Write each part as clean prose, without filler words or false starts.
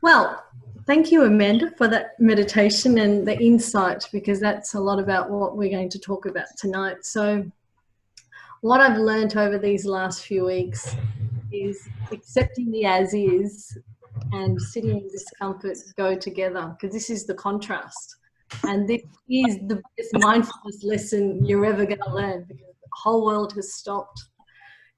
Well, thank you, Amanda, for that meditation and the insight, because that's a lot about what we're going to talk about tonight. So what I've learned over these last few weeks is accepting the as is and sitting in discomfort go together, because this is the contrast. And this is the biggest mindfulness lesson you're ever going to learn, because the whole world has stopped.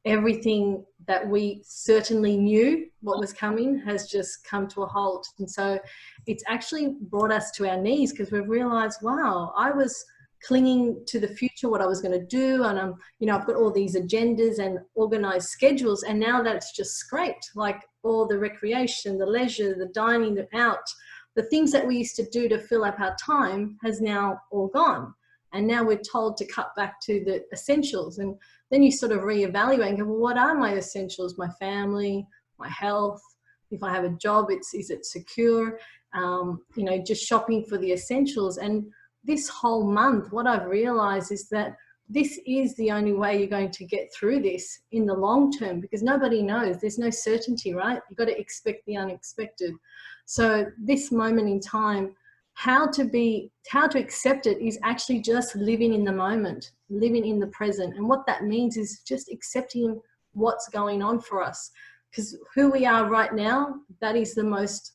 Everything that we certainly knew what was coming has just come to a halt. And so it's actually brought us to our knees, because we've realized, wow, I was clinging to the future, what I was going to do. And I've got all these agendas and organized schedules. And now that's just scraped, like all the recreation, the leisure, the dining, the out, the things that we used to do to fill up our time has now all gone. And now we're told to cut back to the essentials. And then you sort of reevaluate and go, well, what are my essentials? My family, my health. If I have a job, is it secure? Just shopping for the essentials. And this whole month, what I've realized is that this is the only way you're going to get through this in the long term, because nobody knows. There's no certainty, right? You've got to expect the unexpected. So this moment in time, how to accept it is actually just living in the moment, living in the present. And what that means is just accepting what's going on for us, because who we are right now, that is the most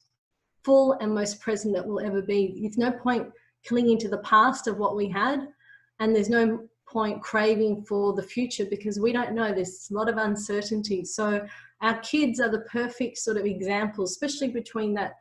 full and most present that we'll ever be. There's no point clinging to the past of what we had, and there's no point craving for the future, because we don't know. There's a lot of uncertainty. So our kids are the perfect sort of example, especially between that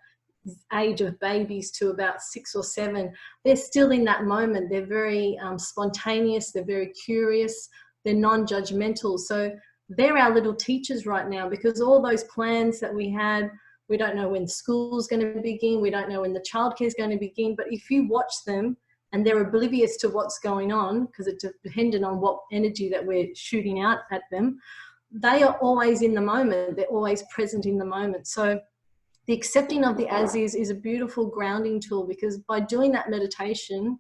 age of babies to about 6 or 7. They're still in that moment. They're very spontaneous. They're very curious. They're non-judgmental. So they're our little teachers right now, because all those plans that we had, we don't know when school's going to begin. We don't know when the childcare is going to begin. But if you watch them and they're oblivious to what's going on, because it's dependent on what energy that we're shooting out at them, they are always in the moment. They're always present in the moment. So the accepting of the as is a beautiful grounding tool, because by doing that meditation,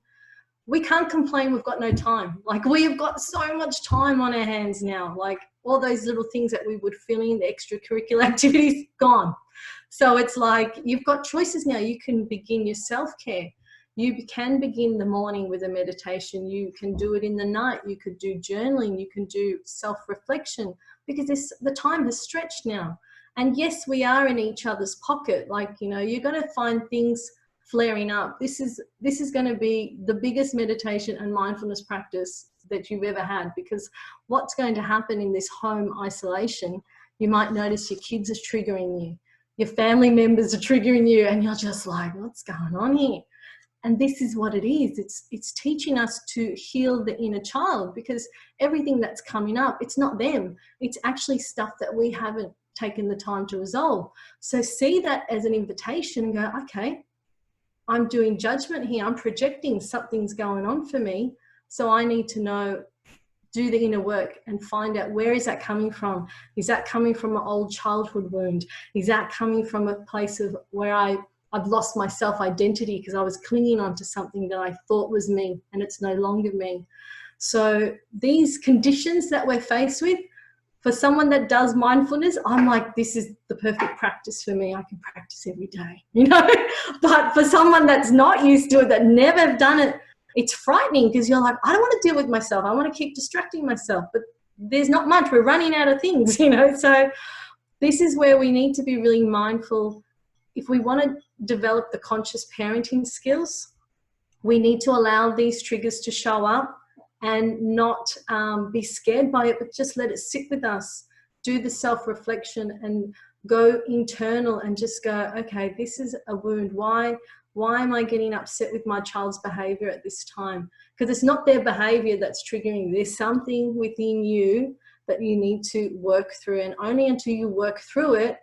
we can't complain we've got no time. Like, we have got so much time on our hands now. Like, all those little things that we would fill in, the extracurricular activities, gone. So it's like, you've got choices now. You can begin your self-care. You can begin the morning with a meditation. You can do it in the night. You could do journaling. You can do self-reflection, because the time has stretched now. And yes, we are in each other's pocket. Like, you're going to find things flaring up. This is going to be the biggest meditation and mindfulness practice that you've ever had, because what's going to happen in this home isolation, you might notice your kids are triggering you, your family members are triggering you, and you're just like, what's going on here? And this is what it is. It's teaching us to heal the inner child, because everything that's coming up, it's not them. It's actually stuff that we haven't taken the time to resolve. So see that as an invitation and go, okay, I'm doing judgment here. I'm projecting something's going on for me. So I need to know, do the inner work and find out, where is that coming from? Is that coming from an old childhood wound? Is that coming from a place of where I've lost my self-identity because I was clinging on to something that I thought was me and it's no longer me? So these conditions that we're faced with, for someone that does mindfulness, I'm like, this is the perfect practice for me. I can practice every day, But for someone that's not used to it, that never have done it, it's frightening, because you're like, I don't want to deal with myself. I want to keep distracting myself, but there's not much. We're running out of things, So this is where we need to be really mindful. If we want to develop the conscious parenting skills, we need to allow these triggers to show up and not be scared by it, but just let it sit with us. Do the self-reflection and go internal and just go, okay, this is a wound. Why am I getting upset with my child's behavior at this time? Because it's not their behavior that's triggering. There's something within you that you need to work through, and only until you work through it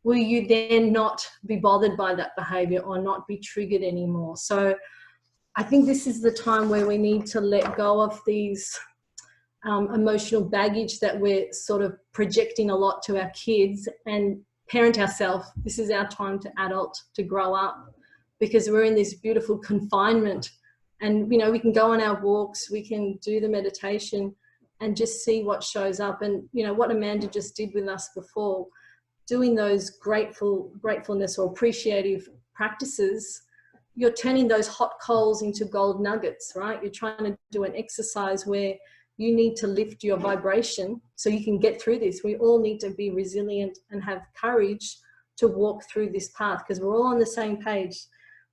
will you then not be bothered by that behavior or not be triggered anymore. So I think this is the time where we need to let go of these emotional baggage that we're sort of projecting a lot to our kids, and parent ourselves. This is our time to adult, to grow up, because we're in this beautiful confinement. And, we can go on our walks, we can do the meditation and just see what shows up. And, what Amanda just did with us before, doing those gratefulness or appreciative practices, you're turning those hot coals into gold nuggets, right? You're trying to do an exercise where you need to lift your vibration so you can get through this. We all need to be resilient and have courage to walk through this path, because we're all on the same page.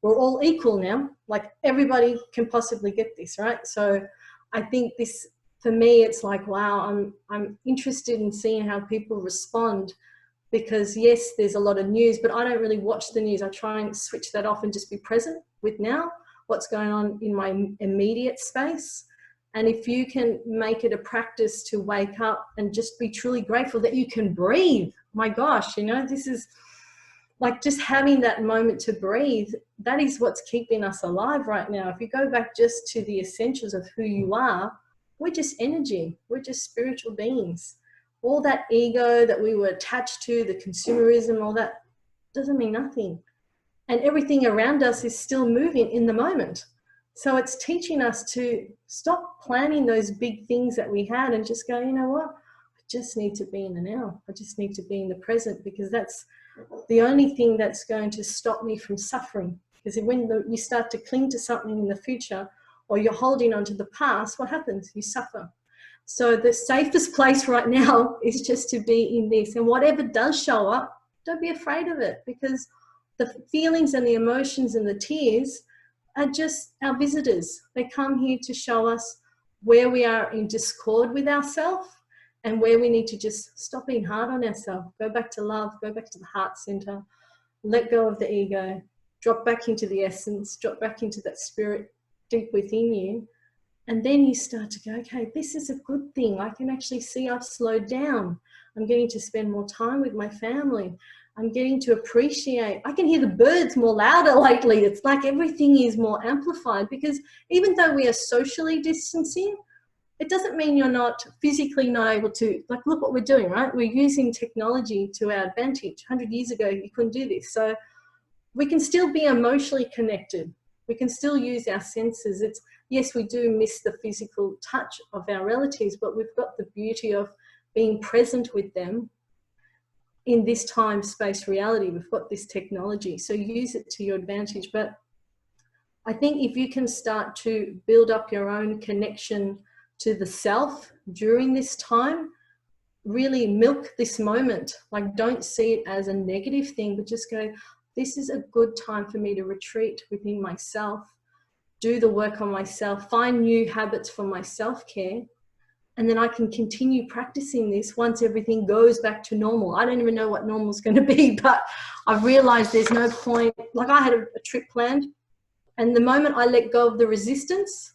We're all equal now. Like, everybody can possibly get this, right? So I think this, for me, it's like, wow, I'm interested in seeing how people respond, because yes, there's a lot of news, but I don't really watch the news. I try and switch that off and just be present with now what's going on in my immediate space. And if you can make it a practice to wake up and just be truly grateful that you can breathe, my gosh, you know, this is like just having that moment to breathe. That is what's keeping us alive right now. If you go back just to the essentials of who you are, we're just energy. We're just spiritual beings. All that ego that we were attached to, the consumerism, all that doesn't mean nothing. And everything around us is still moving in the moment. So it's teaching us to stop planning those big things that we had and just go, you know what? I just need to be in the now. I just need to be in the present, because that's the only thing that's going to stop me from suffering. Because when you start to cling to something in the future, or you're holding on to the past, what happens? You suffer. So the safest place right now is just to be in this. And whatever does show up, don't be afraid of it, because the feelings and the emotions and the tears are just our visitors. They come here to show us where we are in discord with ourselves and where we need to just stop being hard on ourselves. Go back to love, go back to the heart center, let go of the ego, drop back into the essence, drop back into that spirit deep within you. And then you start to go, okay, this is a good thing. I can actually see I've slowed down. I'm getting to spend more time with my family. I'm getting to appreciate. I can hear the birds more louder lately. It's like everything is more amplified, because even though we are socially distancing, it doesn't mean you're not physically not able to, like, look what we're doing, right? We're using technology to our advantage. 100 years ago, you couldn't do this. So we can still be emotionally connected. We can still use our senses. It's, yes, we do miss the physical touch of our relatives, but we've got the beauty of being present with them in this time, space, reality. We've got this technology, so use it to your advantage. But I think if you can start to build up your own connection to the self during this time, really milk this moment. Like, don't see it as a negative thing, but just go, this is a good time for me to retreat within myself, do the work on myself, find new habits for my self-care, and then I can continue practicing this once everything goes back to normal. I don't even know what normal is going to be, but I've realized there's no point. Like, I had a trip planned, and the moment I let go of the resistance,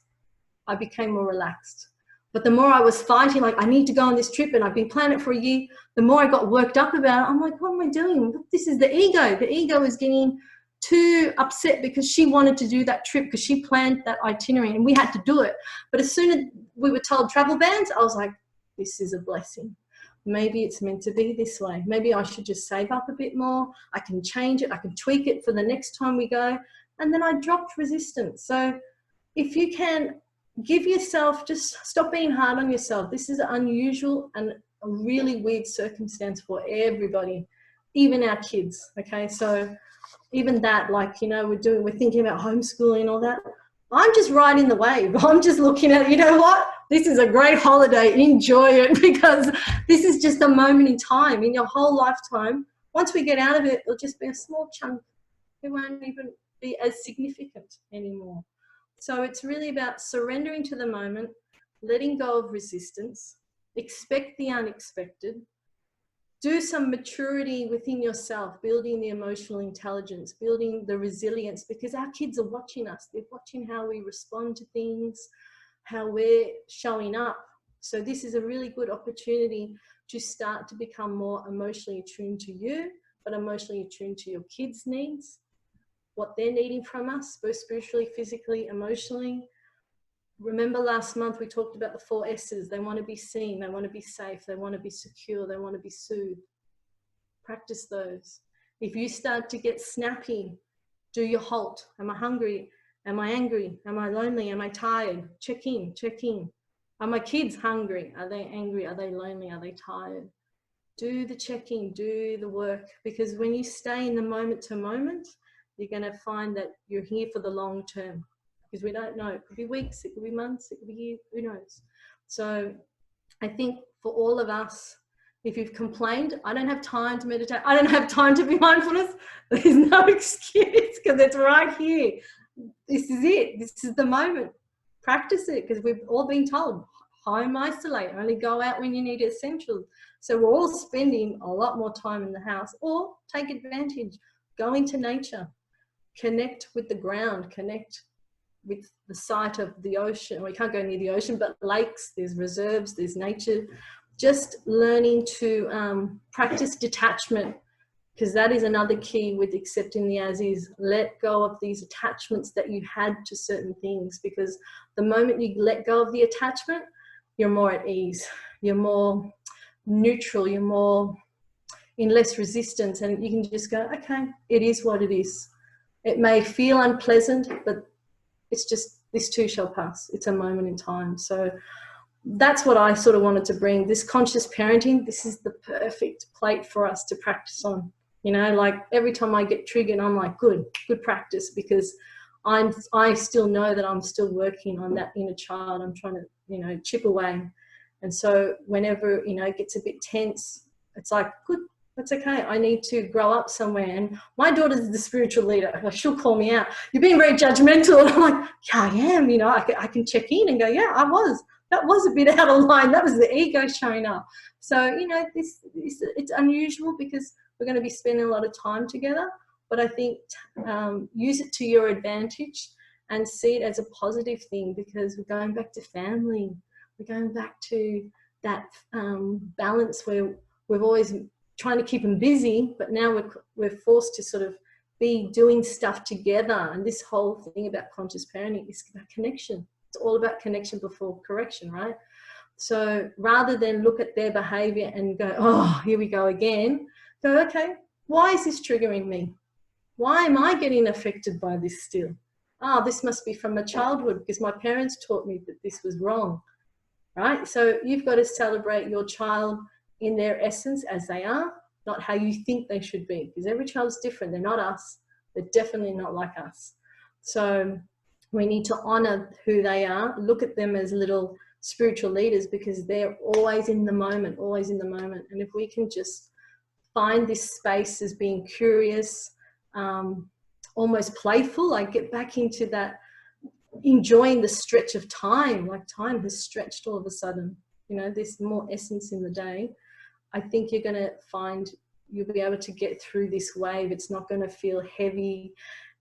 I became more relaxed. But the more I was fighting, like, I need to go on this trip and I've been planning it for a year, the more I got worked up about it. I'm like, what am I doing? This is the ego. The ego is getting too upset because she wanted to do that trip, because she planned that itinerary and we had to do it. But as soon as we were told travel bans, I was like, this is a blessing. Maybe it's meant to be this way. Maybe I should just save up a bit more. I can change it. I can tweak it for the next time we go. And then I dropped resistance. So if you can give yourself, just stop being hard on yourself. This is an unusual and a really weird circumstance for everybody, even our kids. Okay, so even that, like, you know, we're thinking about homeschooling and all that. I'm just riding the wave. I'm just looking at, you know what, this is a great holiday, enjoy it, because this is just a moment in time in your whole lifetime. Once we get out of it, it'll just be a small chunk. It won't even be as significant anymore. So it's really about surrendering to the moment, letting go of resistance, expect the unexpected, do some maturity within yourself, building the emotional intelligence, building the resilience, because our kids are watching us. They're watching how we respond to things, how we're showing up. So this is a really good opportunity to start to become more emotionally attuned to you, but emotionally attuned to your kids' needs, what they're needing from us, both spiritually, physically, emotionally. Remember last month we talked about the 4 S's. They want to be seen, they want to be safe, they want to be secure, they want to be soothed. Practice those. If you start to get snappy, do your H.A.L.T. Am I hungry? Am I angry? Am I lonely? Am I tired? Check in, check in. Are my kids hungry? Are they angry? Are they lonely? Are they tired? do the checking, do the work, because when you stay in the moment to moment, you're going to find that you're here for the long term, because we don't know. It could be weeks, it could be months, it could be years, who knows? So I think for all of us, if you've complained, I don't have time to meditate, I don't have time to be mindfulness, there's no excuse, because it's right here. This is it. This is the moment. Practice it, because we've all been told, home isolate, only go out when you need essentials. So we're all spending a lot more time in the house, or take advantage, go into nature, connect with the ground, connect with the sight of the ocean. We can't go near the ocean, but lakes, there's reserves, there's nature. Just learning to practice detachment, because that is another key with accepting the as is. Let go of these attachments that you had to certain things, because the moment you let go of the attachment, you're more at ease, you're more neutral, you're more in less resistance, and you can just go, okay, it is what it is. It may feel unpleasant, but it's just, this too shall pass. It's a moment in time. So that's what I sort of wanted to bring. This conscious parenting, this is the perfect plate for us to practice on. You know, like every time I get triggered, I'm like, good practice, because I still know that I'm still working on that inner child. I'm trying to, you know, chip away. And so whenever, you know, it gets a bit tense, it's like, good, that's okay. I need to grow up somewhere. And my daughter's the spiritual leader. She'll call me out. You're being very judgmental. And I'm like, yeah, I am. You know, I can check in and go, yeah, I was. That was a bit out of line. That was the ego showing up. So, you know, this it's unusual, because we're going to be spending a lot of time together. But I think use it to your advantage and see it as a positive thing, because we're going back to family. We're going back to that balance where we've always trying to keep them busy, but now we're forced to sort of be doing stuff together. And this whole thing about conscious parenting is about connection. It's all about connection before correction, right? So rather than look at their behavior and go, oh, here we go again, go, okay, why is this triggering me? Why am I getting affected by this still? Oh, this must be from my childhood, because my parents taught me that this was wrong, right? So you've got to celebrate your child in their essence as they are, not how you think they should be, because every child's different. They're not us. They're definitely not like us. So we need to honor who they are, look at them as little spiritual leaders, because they're always in the moment, always in the moment. And if we can just find this space as being curious, almost playful, like get back into that, enjoying the stretch of time, like time has stretched all of a sudden, you know, there's more essence in the day. I think you're going to find you'll be able to get through this wave. It's not going to feel heavy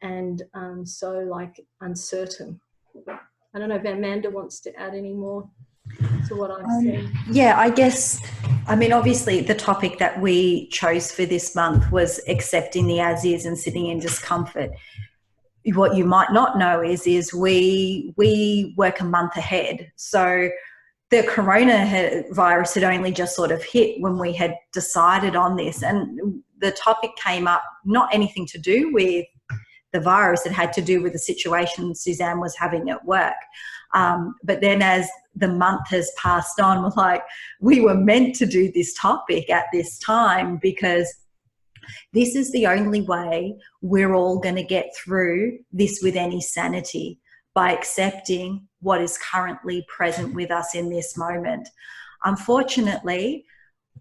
and so like uncertain. I don't know if Amanda wants to add any more to what I've said. Yeah, I guess, I mean, obviously the topic that we chose for this month was accepting the as is and sitting in discomfort. What you might not know is we work a month ahead. So the coronavirus had only just sort of hit when we had decided on this, and the topic came up, not anything to do with the virus, it had to do with the situation Suzanne was having at work. But then as the month has passed on, we were meant to do this topic at this time, because this is the only way we're all going to get through this with any sanity, by accepting what is currently present with us in this moment. Unfortunately,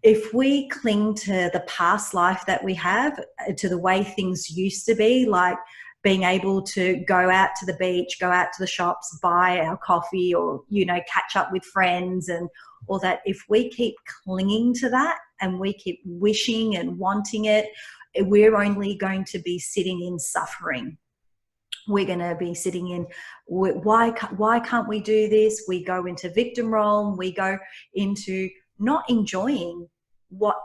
if we cling to the past life that we have, to the way things used to be, like being able to go out to the beach, go out to the shops, buy our coffee, or, you know, catch up with friends and all that, if we keep clinging to that and we keep wishing and wanting it, we're only going to be sitting in suffering. We're going to be sitting in, why can't we do this? We go into victim role. We go into not enjoying what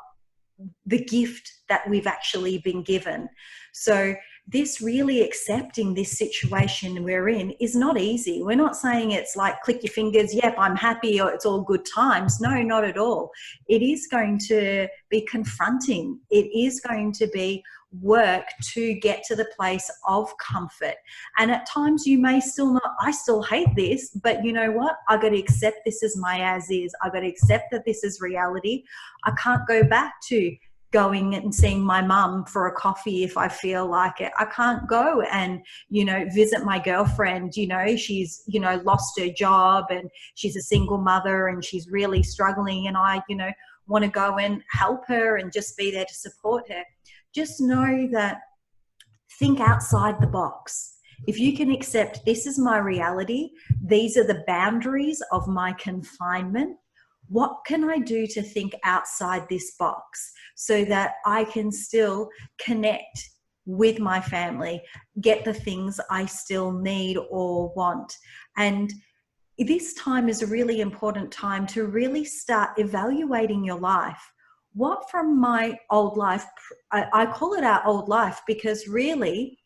the gift that we've actually been given. So this really accepting this situation we're in is not easy. We're not saying it's like click your fingers, yep, I'm happy, or it's all good times. No, not at all. It is going to be confronting. It is going to be work to get to the place of comfort. And at times you may still not, I still hate this, but you know what? I got to accept this as my as is. I got to accept that this is reality. I can't go back to going and seeing my mum for a coffee if I feel like it. I can't go and, visit my girlfriend. She's, lost her job and she's a single mother and she's really struggling, and I, want to go and help her and just be there to support her. Just know that, think outside the box. If you can accept this is my reality, these are the boundaries of my confinement, what can I do to think outside this box so that I can still connect with my family, get the things I still need or want? And this time is a really important time to really start evaluating your life. What from my old life, I call it our old life because really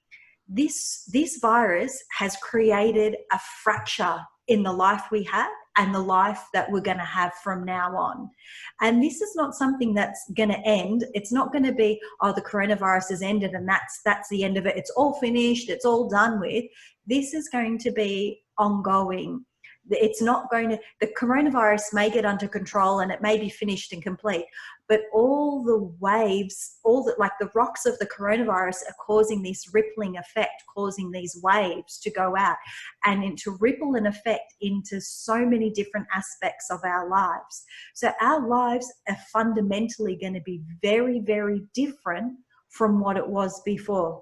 this virus has created a fracture in the life we have and the life that we're going to have from now on. And this is not something that's going to end. It's not going to be, oh, the coronavirus has ended and that's the end of it. It's all finished. It's all done with. This is going to be ongoing. It's not going to, the coronavirus may get under control and it may be finished and complete, but all the waves, like the rocks of the coronavirus are causing this rippling effect, causing these waves to go out and to ripple an effect into so many different aspects of our lives. So our lives are fundamentally going to be very, very different from what it was before.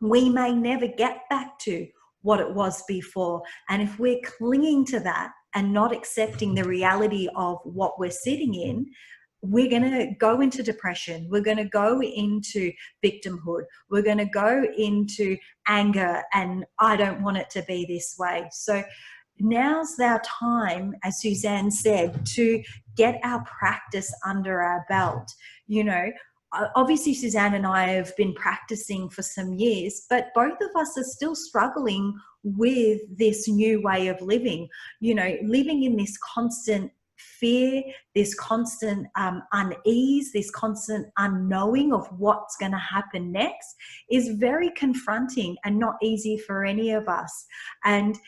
We may never get back to what it was before. And if we're clinging to that and not accepting the reality of what we're sitting in, we're going to go into depression. We're going to go into victimhood. We're going to go into anger and I don't want it to be this way. So now's our time, as Suzanne said, to get our practice under our belt. Obviously Suzanne and I have been practicing for some years, but both of us are still struggling with this new way of living, living in this constant fear, this constant unease, this constant unknowing of what's going to happen next is very confronting and not easy for any of us. And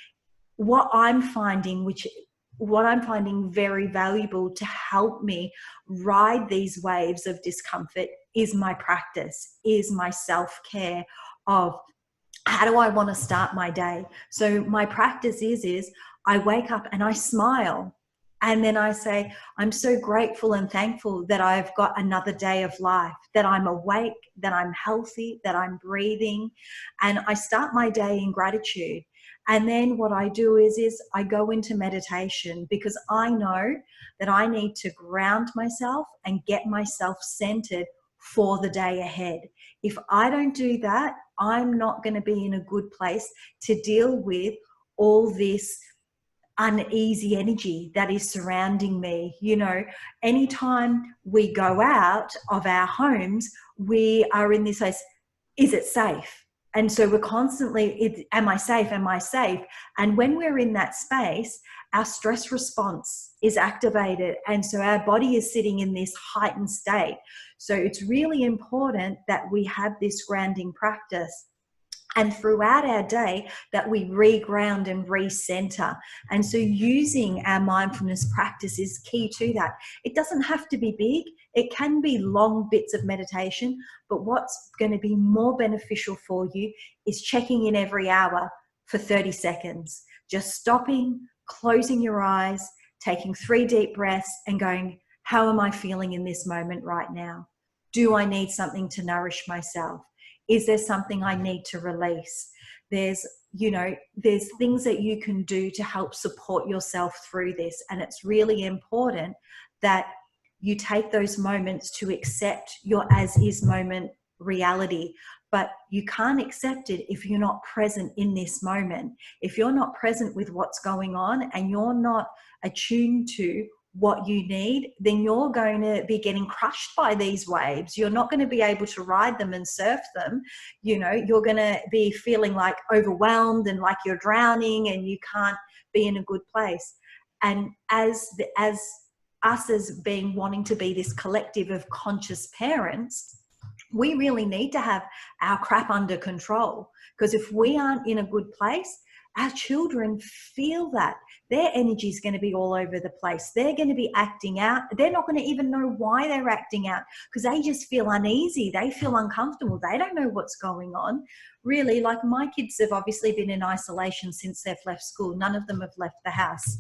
what I'm finding very valuable to help me ride these waves of discomfort is my practice, is my self-care of how do I want to start my day. So my practice is I wake up and I smile. And then I say, I'm so grateful and thankful that I've got another day of life, that I'm awake, that I'm healthy, that I'm breathing. And I start my day in gratitude. And then what I do is I go into meditation because I know that I need to ground myself and get myself centered for the day ahead. If I don't do that, I'm not going to be in a good place to deal with all this uneasy energy that is surrounding me. Anytime we go out of our homes, we are in this place, is it safe? And so we're constantly, am I safe? Am I safe? And when we're in that space, our stress response is activated. And so our body is sitting in this heightened state. So it's really important that we have this grounding practice. And throughout our day that we reground and recenter. And so using our mindfulness practice is key to that. It doesn't have to be big. It can be long bits of meditation, but what's going to be more beneficial for you is checking in every hour for 30 seconds. Just stopping, closing your eyes, taking 3 deep breaths and going, how am I feeling in this moment right now? Do I need something to nourish myself? Is there something I need to release? There's things that you can do to help support yourself through this. And it's really important that you take those moments to accept your as is moment reality. But you can't accept it if you're not present in this moment. If you're not present with what's going on and you're not attuned to what you need, then you're going to be getting crushed by these waves. You're not going to be able to ride them and surf them. You know, you're going to be feeling like overwhelmed and like you're drowning and you can't be in a good place. And as us as being wanting to be this collective of conscious parents, we really need to have our crap under control, because if we aren't in a good place, our children feel that. Their energy is going to be all over the place. They're going to be acting out. They're not going to even know why they're acting out, because they just feel uneasy. They feel uncomfortable. They don't know what's going on. Really, like my kids have obviously been in isolation since they've left school. None of them have left the house.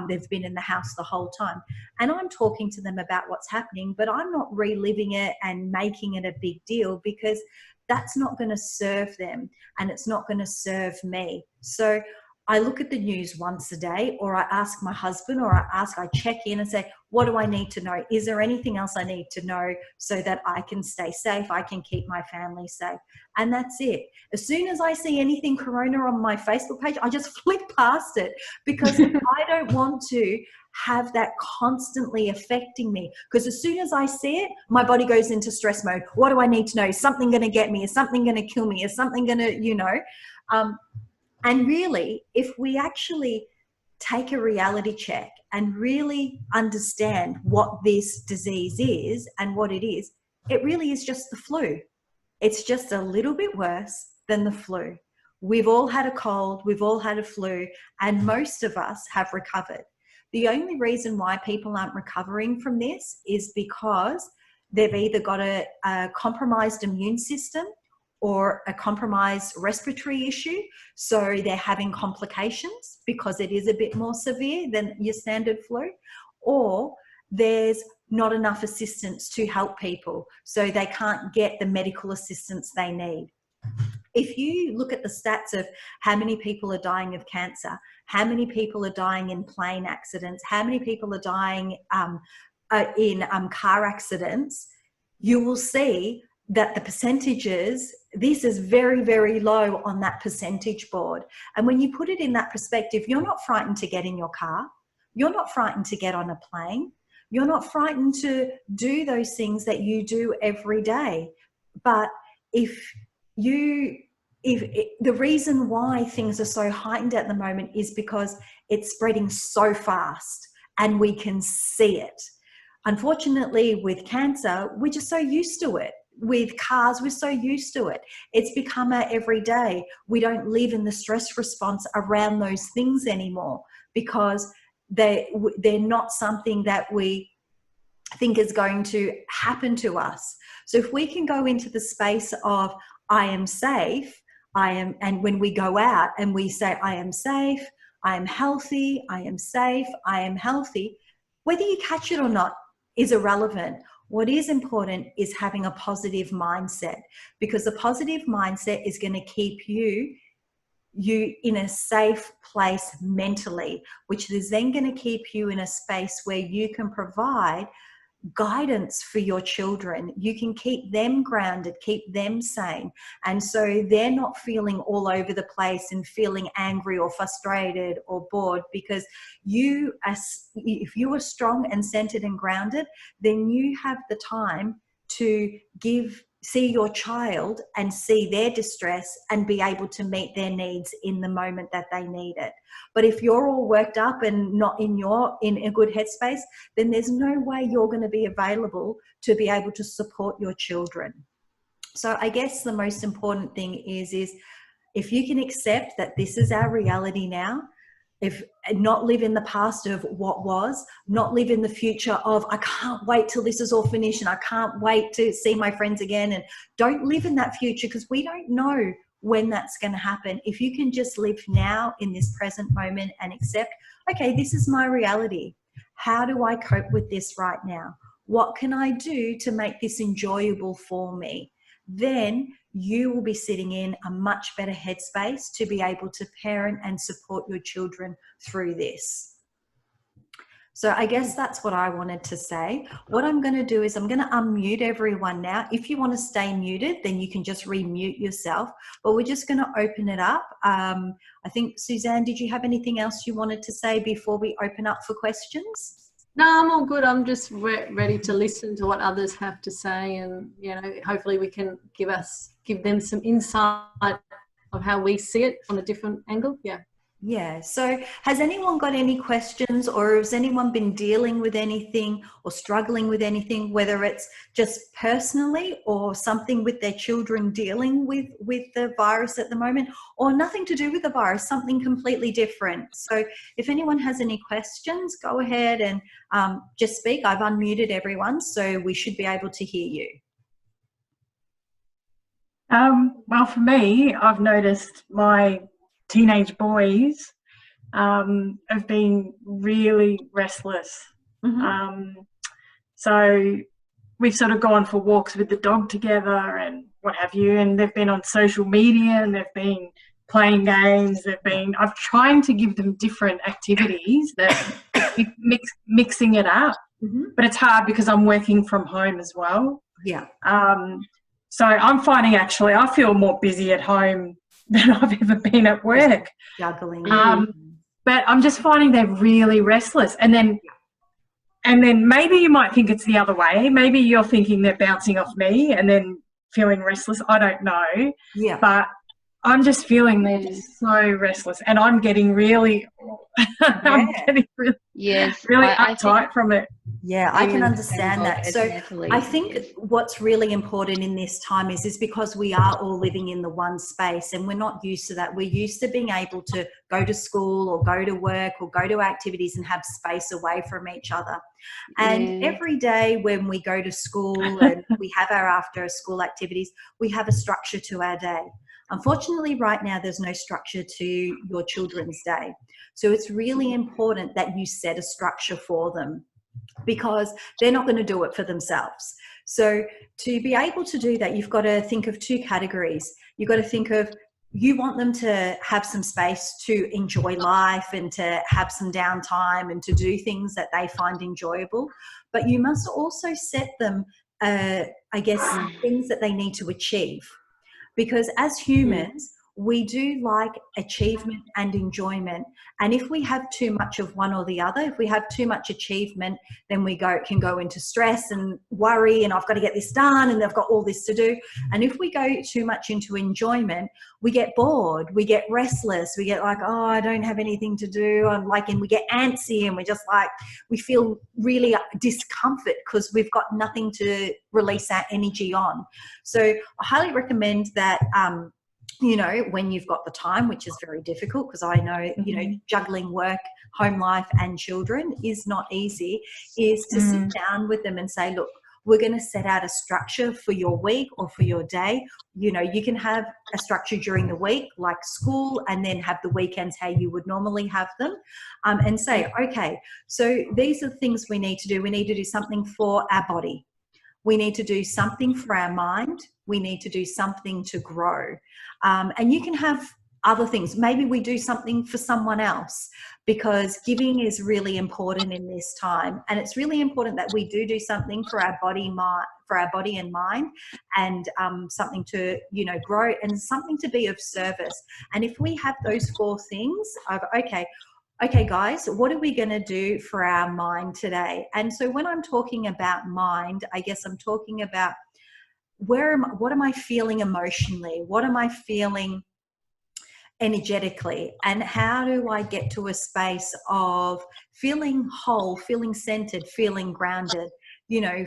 They've been in the house the whole time. And I'm talking to them about what's happening, but I'm not reliving it and making it a big deal, because that's not going to serve them and it's not going to serve me. So I look at the news once a day, or I ask my husband, or I check in and say, what do I need to know? Is there anything else I need to know so that I can stay safe? I can keep my family safe. And that's it. As soon as I see anything corona on my Facebook page, I just flick past it, because I don't want to have that constantly affecting me. Because as soon as I see it, my body goes into stress mode. What do I need to know? Is something going to get me? Is something going to kill me? Is something going to, and really, if we actually take a reality check and really understand what this disease is and what it really is just the flu. It's just a little bit worse than the flu. We've all had a cold, we've all had a flu, and most of us have recovered. The only reason why people aren't recovering from this is because they've either got a compromised immune system or a compromised respiratory issue. So they're having complications because it is a bit more severe than your standard flu, or there's not enough assistance to help people. So they can't get the medical assistance they need. If you look at the stats of how many people are dying of cancer, how many people are dying in plane accidents, how many people are dying in car accidents, you will see that the percentages, this is very, very low on that percentage board. And when you put it in that perspective, you're not frightened to get in your car. You're not frightened to get on a plane. You're not frightened to do those things that you do every day. But the reason why things are so heightened at the moment is because it's spreading so fast and we can see it. Unfortunately, with cancer, we're just so used to it. With cars, we're so used to it. It's become our everyday. We don't live in the stress response around those things anymore, because they're not something that we think is going to happen to us. So if we can go into the space of I am safe, and when we go out and we say I am safe, I am healthy, I am safe, I am healthy, whether you catch it or not is irrelevant. What is important is having a positive mindset, because a positive mindset is going to keep you in a safe place mentally, which is then going to keep you in a space where you can provide guidance for your children. You can keep them grounded, keep them sane. And so they're not feeling all over the place and feeling angry or frustrated or bored, because if you are strong and centered and grounded, then you have the time to see your child and see their distress and be able to meet their needs in the moment that they need it. But if you're all worked up and not in a good headspace, then there's no way you're going to be available to be able to support your children. So I guess the most important thing is if you can accept that this is our reality now, if not live in the past of what was, not live in the future of I can't wait till this is all finished and I can't wait to see my friends again, and don't live in that future, because we don't know when that's going to happen. If you can just live now in this present moment and accept, okay, this is my reality. How do I cope with this right now? What can I do to make this enjoyable for me? Then you will be sitting in a much better headspace to be able to parent and support your children through this. So I guess that's what I wanted to say. What I'm going to do is I'm going to unmute everyone now. If you want to stay muted, then you can just remute yourself, but we're just going to open it up. I think, Suzanne, did you have anything else you wanted to say before we open up for questions? No, I'm all good. I'm just ready to listen to what others have to say, and hopefully we can give them some insight of how we see it on a different angle. Yeah. Yeah. So has anyone got any questions, or has anyone been dealing with anything or struggling with anything, whether it's just personally or something with their children dealing with the virus at the moment, or nothing to do with the virus, something completely different? So if anyone has any questions, go ahead and just speak. I've unmuted everyone, so we should be able to hear you. Well, for me, I've noticed my teenage boys have been really restless. So we've sort of gone for walks with the dog together and what have you, and they've been on social media and they've been playing games. I'm trying to give them different activities that mixing it up, but it's hard because I'm working from home as well. Yeah. So I'm finding actually I feel more busy at home than I've ever been at work. Juggling. But I'm just finding they're really restless. And then maybe you might think it's the other way. Maybe you're thinking they're bouncing off me and then feeling restless. I don't know. Yeah. But I'm just feeling they're just so restless, and I'm getting really, really uptight from it. Yeah, I can understand that. So I think what's really important in this time is because we are all living in the one space and we're not used to that. We're used to being able to go to school or go to work or go to activities and have space away from each other. And every day when we go to school and we have our after school activities, we have a structure to our day. Unfortunately, right now, there's no structure to your children's day. So it's really important that you set a structure for them, because they're not going to do it for themselves. So to be able to do that, you've got to think of two categories. You've got to think of, you want them to have some space to enjoy life and to have some downtime and to do things that they find enjoyable. But you must also set them, things that they need to achieve. Because as humans, we do like achievement and enjoyment. And if we have too much of one or the other, if we have too much achievement, then we can go into stress and worry, and I've got to get this done and I've got all this to do. And if we go too much into enjoyment, we get bored, we get restless, we get like, oh, I don't have anything to do. And we get antsy, and we feel really discomfort because we've got nothing to release our energy on. So I highly recommend that, when you've got the time, which is very difficult because I know, juggling work, home life and children is not easy, is to sit down with them and say, look, we're going to set out a structure for your week or for your day. You can have a structure during the week, like school, and then have the weekends how you would normally have them, and say, okay, so these are the things we need to do. We need to do something for our body. We need to do something for our mind. We need to do something to grow. And you can have other things. Maybe we do something for someone else, because giving is really important in this time. And it's really important that we do something for our body, and mind, and something to, grow, and something to be of service. And if we have those four things of, okay, guys, what are we going to do for our mind today? And so when I'm talking about mind, I guess I'm talking about what am I feeling emotionally? What am I feeling energetically? And how do I get to a space of feeling whole, feeling centered, feeling grounded?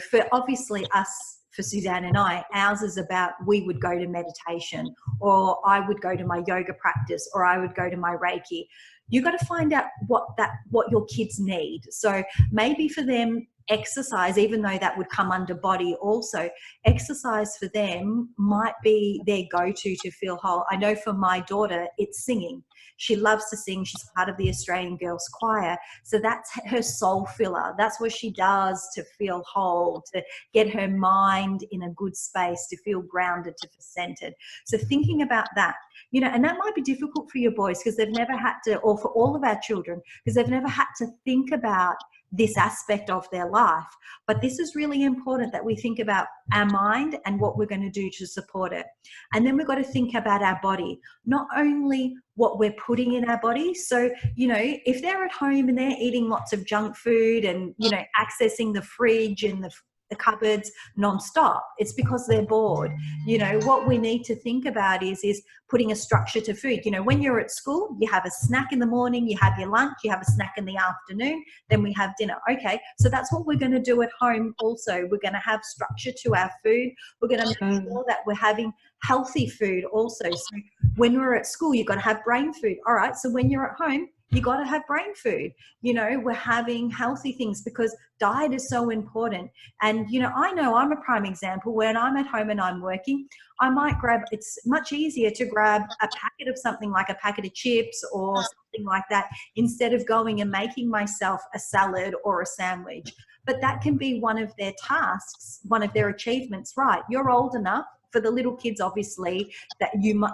For obviously us, for Suzanne and I, ours is about, we would go to meditation, or I would go to my yoga practice, or I would go to my Reiki. You got to find out what your kids need. So maybe for them, exercise, even though that would come under body also, exercise for them might be their go-to to feel whole. I know for my daughter, it's singing. She loves to sing. She's part of the Australian Girls Choir. So that's her soul filler. That's what she does to feel whole, to get her mind in a good space, to feel grounded, to feel centered. So thinking about that, and that might be difficult for your boys because they've never had to, or for all of our children, because they've never had to think about this aspect of their life. But this is really important that we think about our mind and what we're going to do to support it. And then we've got to think about our body, not only what we're putting in our body. So, you know, if they're at home and they're eating lots of junk food and, you know, accessing the fridge and the cupboards non-stop, it's because they're bored. You know, what we need to think about is putting a structure to food. You know, when you're at school, you have a snack in the morning, you have your lunch, you have a snack in the afternoon, then we have dinner. Okay, so that's what we're going to do at home also. We're going to have structure to our food. We're going to make sure that we're having healthy food also. So when we're at school, you've got to have brain food. All right, so when you're at home, you got to have brain food. You know, we're having healthy things because diet is so important. And, you know I'm a prime example. When I'm at home and I'm working, I might grab, it's much easier to grab a packet of something like a packet of chips or something like that instead of going and making myself a salad or a sandwich. But that can be one of their tasks, one of their achievements, right? You're old enough. For the little kids, obviously, that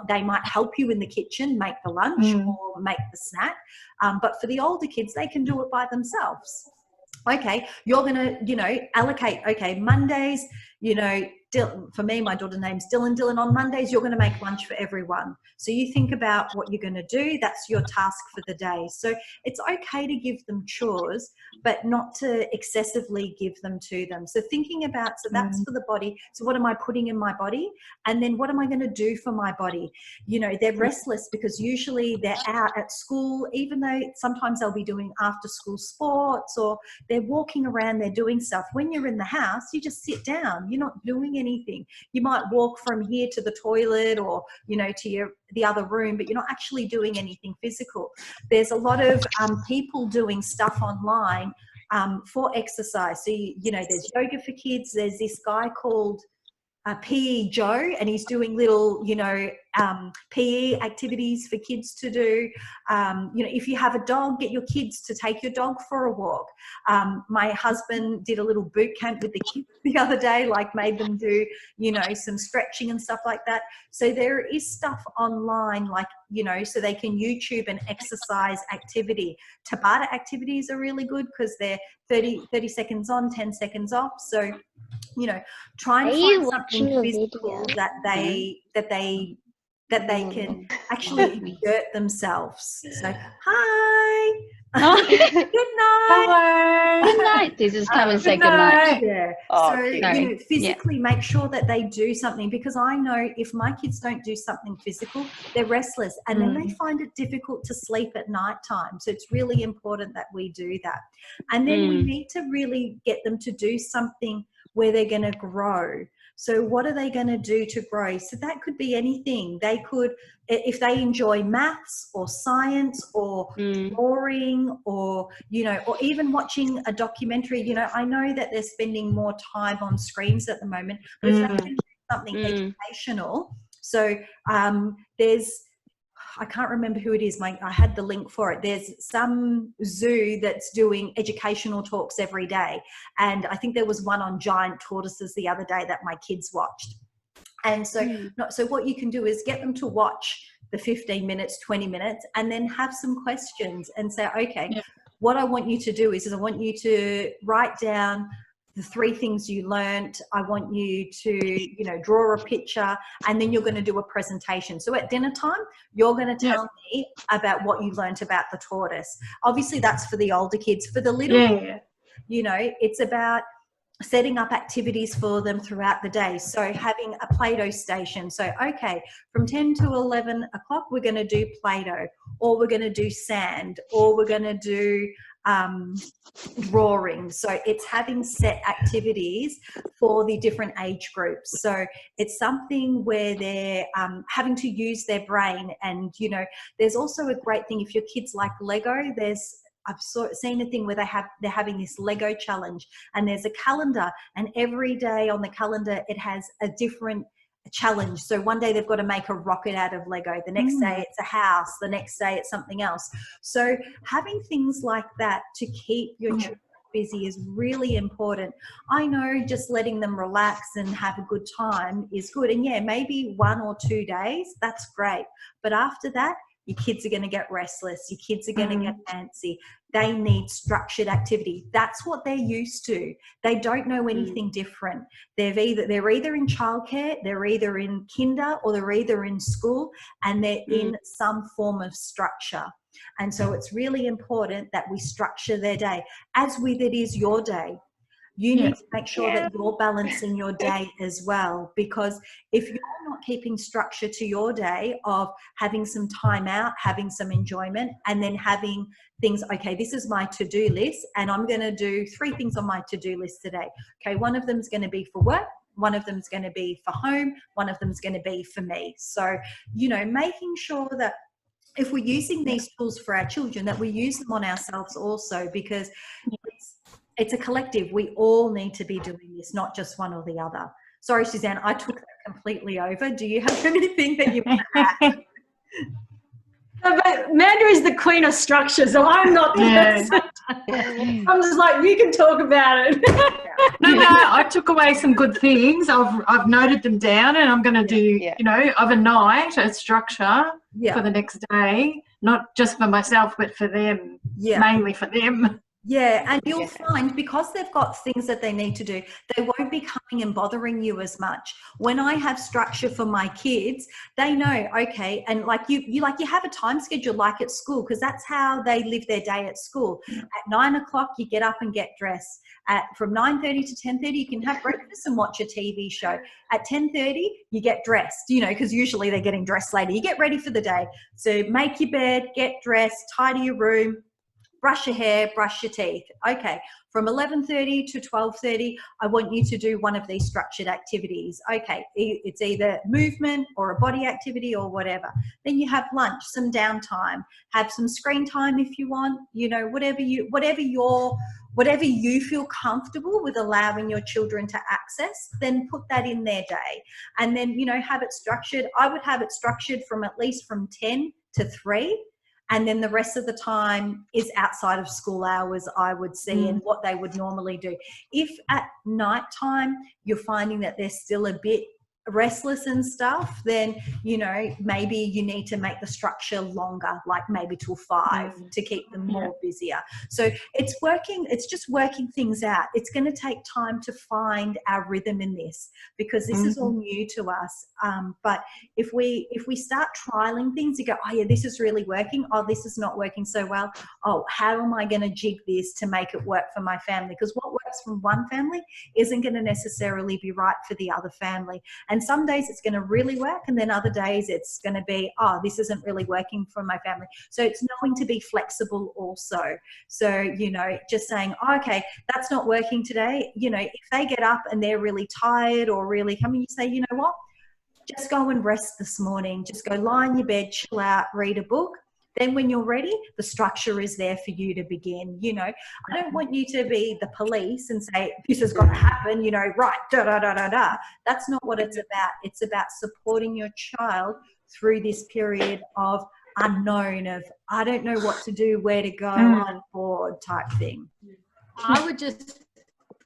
they might help you in the kitchen, make the lunch or make the snack. But for the older kids, they can do it by themselves. Okay, you're going to, you know, allocate, okay, Mondays, you know, for me, my daughter's name's Dylan. On Mondays, you're going to make lunch for everyone. So you think about what you're going to do. That's your task for the day. So it's okay to give them chores, but not to excessively give them to them. So thinking about, so that's for the body. So what am I putting in my body? And then what am I going to do for my body? You know, they're restless because usually they're out at school, even though sometimes they'll be doing after school sports or they're walking around, they're doing stuff. When you're in the house, you just sit down. You're not doing anything. You might walk from here to the toilet or, you know, to the other room, but you're not actually doing anything physical. There's a lot of people doing stuff online for exercise. So, you know, there's yoga for kids. There's this guy called PE Joe, and he's doing little, you know, PE activities for kids to do. You know, if you have a dog, get your kids to take your dog for a walk. My husband did a little boot camp with the kids the other day, like made them do, you know, some stretching and stuff like that. So there is stuff online, like, you know, so they can YouTube an exercise activity. Tabata activities are really good because they're 30 seconds on, 10 seconds off. So, you know, try and find something physical that they can actually exert themselves. So, hi. Good night. Hello. Good night. This is come and say good night. Yeah. Oh, so, okay. you know, physically make sure that they do something, because I know if my kids don't do something physical, they're restless and then they find it difficult to sleep at night time. So it's really important that we do that. And then we need to really get them to do something where they're going to grow. So what are they going to do to grow? So that could be anything. They could, if they enjoy maths or science or drawing or, you know, or even watching a documentary. You know, I know that they're spending more time on screens at the moment, but if they can do something educational. So there's, I can't remember who it is. I had the link for it. There's some zoo that's doing educational talks every day. And I think there was one on giant tortoises the other day that my kids watched. And so, so what you can do is get them to watch the 15 minutes, 20 minutes, and then have some questions and say, okay, what I want you to do is I want you to write down the 3 things you learned. I want you to, you know, draw a picture, and then you're going to do a presentation. So at dinner time, you're going to tell me about what you learned about the tortoise. Obviously, that's for the older kids. For the little, you know, it's about setting up activities for them throughout the day. So having a Play-Doh station. So, okay, from 10 to 11 o'clock, we're going to do Play-Doh, or we're going to do sand, or we're going to do drawing. So it's having set activities for the different age groups. So it's something where they're having to use their brain. And, you know, there's also a great thing if your kids like Lego. I've seen a thing where they're having this Lego challenge, and there's a calendar, and every day on the calendar it has a different challenge. So one day they've got to make a rocket out of Lego, the next day it's a house, the next day it's something else. So having things like that to keep your children busy is really important. I know just letting them relax and have a good time is good, and maybe 1 or 2 days, that's great. But after that, Your kids are going to get restless. Your kids are going to get antsy. They need structured activity. That's what they're used to. They don't know anything different. They're either in childcare, they're either in kinder, or they're either in school, and they're in some form of structure. And so it's really important that we structure their day, as with it is your day. You need to make sure that you're balancing your day as well, because if you're not keeping structure to your day of having some time out, having some enjoyment, and then having things, okay, this is my to-do list, and I'm going to do 3 things on my to-do list today. Okay, one of them is going to be for work, one of them is going to be for home, one of them is going to be for me. So, you know, making sure that if we're using these tools for our children, that we use them on ourselves also, because it's a collective. We all need to be doing this, not just one or the other. Sorry, Suzanne, I took that completely over. Do you have anything that you want to add? No, but Amanda is the queen of structure, so I'm not the person. I'm just like, you can talk about it. No, I took away some good things. I've noted them down, and I'm going to do, you know, overnight a structure for the next day, not just for myself, but for them, mainly for them. Yeah, and you'll find, because they've got things that they need to do, they won't be coming and bothering you as much. When I have structure for my kids, they know, okay, and like you have a time schedule like at school, because that's how they live their day at school. At 9 o'clock, you get up and get dressed. From 9:30 to 10:30, you can have breakfast and watch a TV show. At 10:30, you get dressed, you know, because usually they're getting dressed later. You get ready for the day. So make your bed, get dressed, tidy your room, brush your hair, brush your teeth. Okay, from 11:30 to 12:30, I want you to do one of these structured activities. Okay, it's either movement or a body activity or whatever. Then you have lunch, some downtime, have some screen time if you want, you know, whatever you feel comfortable with allowing your children to access, then put that in their day. And then, you know, have it structured. I would have it structured from at least from 10 to 3. And then the rest of the time is outside of school hours, I would see, and what they would normally do. If at nighttime you're finding that they're still a bit restless and stuff, then, you know, maybe you need to make the structure longer, like maybe till 5 to keep them more busier. So it's just working things out. It's going to take time to find our rhythm in this, because this is all new to us. But if we start trialing things, you go, oh yeah, this is really working. Oh, this is not working so well. Oh, how am I going to jig this to make it work for my family? Because what works for one family isn't going to necessarily be right for the other family. And some days it's going to really work, and then other days it's going to be, oh, this isn't really working for my family. So it's knowing to be flexible also. So, you know, just saying, oh, okay, that's not working today. You know, if they get up and they're really tired or really coming, you say, you know what, just go and rest this morning. Just go lie in your bed, chill out, read a book. Then when you're ready, the structure is there for you to begin. You know, I don't want you to be the police and say, this has got to happen, you know, right, da-da-da-da-da. That's not what it's about. It's about supporting your child through this period of unknown, of I don't know what to do, where to go, I'm bored type thing. I would just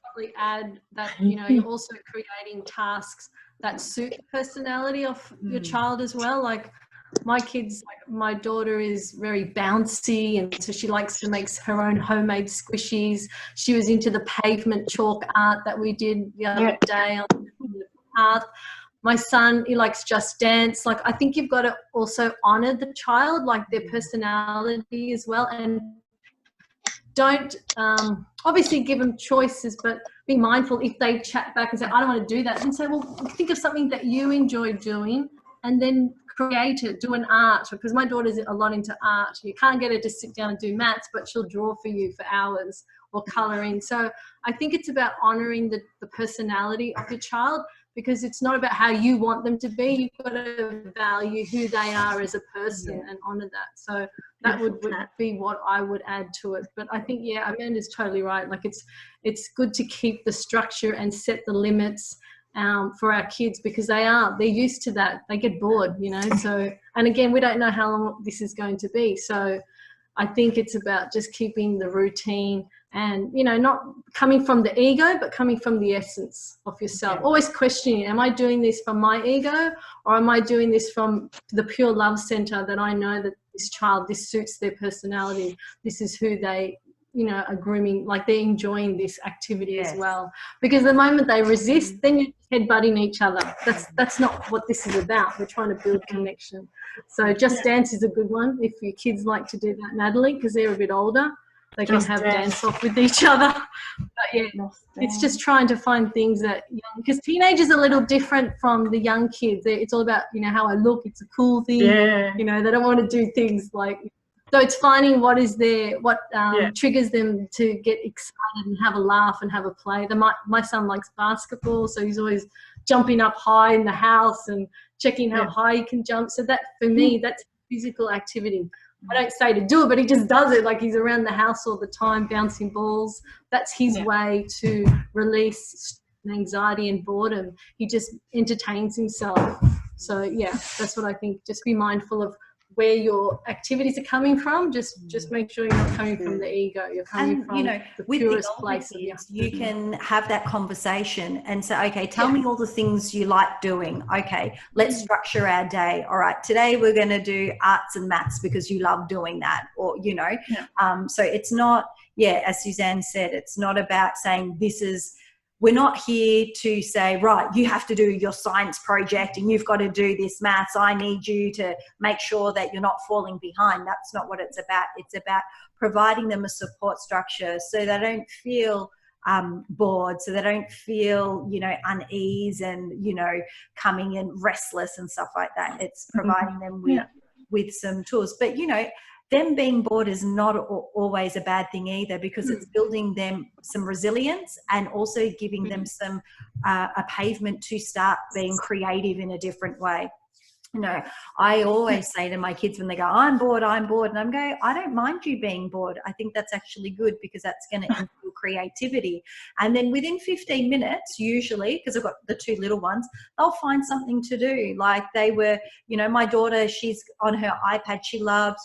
probably add that, you know, you're also creating tasks that suit the personality of your child as well. Like, my kids, like my daughter is very bouncy, and so she likes to make her own homemade squishies. She was into the pavement chalk art that we did the other day on the path. My son, he likes Just Dance. Like, I think you've got to also honour the child, like their personality as well, and don't obviously give them choices, but be mindful if they chat back and say, I don't want to do that, then say, well, think of something that you enjoy doing, and then create it, do an art. Because my daughter's a lot into art. You can't get her to sit down and do maths, but she'll draw for you for hours, or colouring. So I think it's about honouring the personality of your child, because it's not about how you want them to be. You've got to value who they are as a person and honour that. So that would be what I would add to it. But I think, yeah, Amanda's totally right. Like, it's good to keep the structure and set the limits for our kids, because they're used to that. They get bored, you know. So, and again, we don't know how long this is going to be. So I think it's about just keeping the routine and, you know, not coming from the ego, but coming from the essence of yourself. Always questioning, am I doing this from my ego, or am I doing this from the pure love center that I know that this child, this suits their personality, this is who they, you know, are grooming, like they're enjoying this activity as well. Because the moment they resist, then you're headbutting each other. That's not what this is about. We're trying to build connection. So Just Dance is a good one if your kids like to do that, Natalie, because they're a bit older. They can have dance off with each other. But yeah, it's just trying to find things that, because teenagers are a little different from the young kids. It's all about, you know, how I look. It's a cool thing. You know, they don't want to do things like, so it's finding what triggers them to get excited and have a laugh and have a play. My son likes basketball, so he's always jumping up high in the house and checking how high he can jump. So that, for me, that's physical activity. I don't say to do it, but he just does it. Like he's around the house all the time, bouncing balls. That's his way to release anxiety and boredom. He just entertains himself. So yeah, that's what I think. Just be mindful of where your activities are coming from. Just make sure you're not coming from the ego. You're coming from the purest place of you. You can have that conversation and say, okay, tell me all the things you like doing. Okay, let's structure our day. All right, today we're going to do arts and maths because you love doing that, or, you know. So it's not, as Suzanne said, it's not about saying we're not here to say, right, you have to do your science project and you've got to do this maths. I need you to make sure that you're not falling behind. That's not what it's about. It's about providing them a support structure so they don't feel bored, so they don't feel, you know, unease and, you know, coming in restless and stuff like that. It's providing them with some tools. But, you know, them being bored is not always a bad thing either, because it's building them some resilience and also giving them some a pavement to start being creative in a different way. You know, I always say to my kids when they go, I'm bored, and I'm going, I don't mind you being bored. I think that's actually good, because that's going to instill creativity. And then within 15 minutes, usually, because I've got the two little ones, they'll find something to do. Like they were, you know, my daughter, she's on her iPad,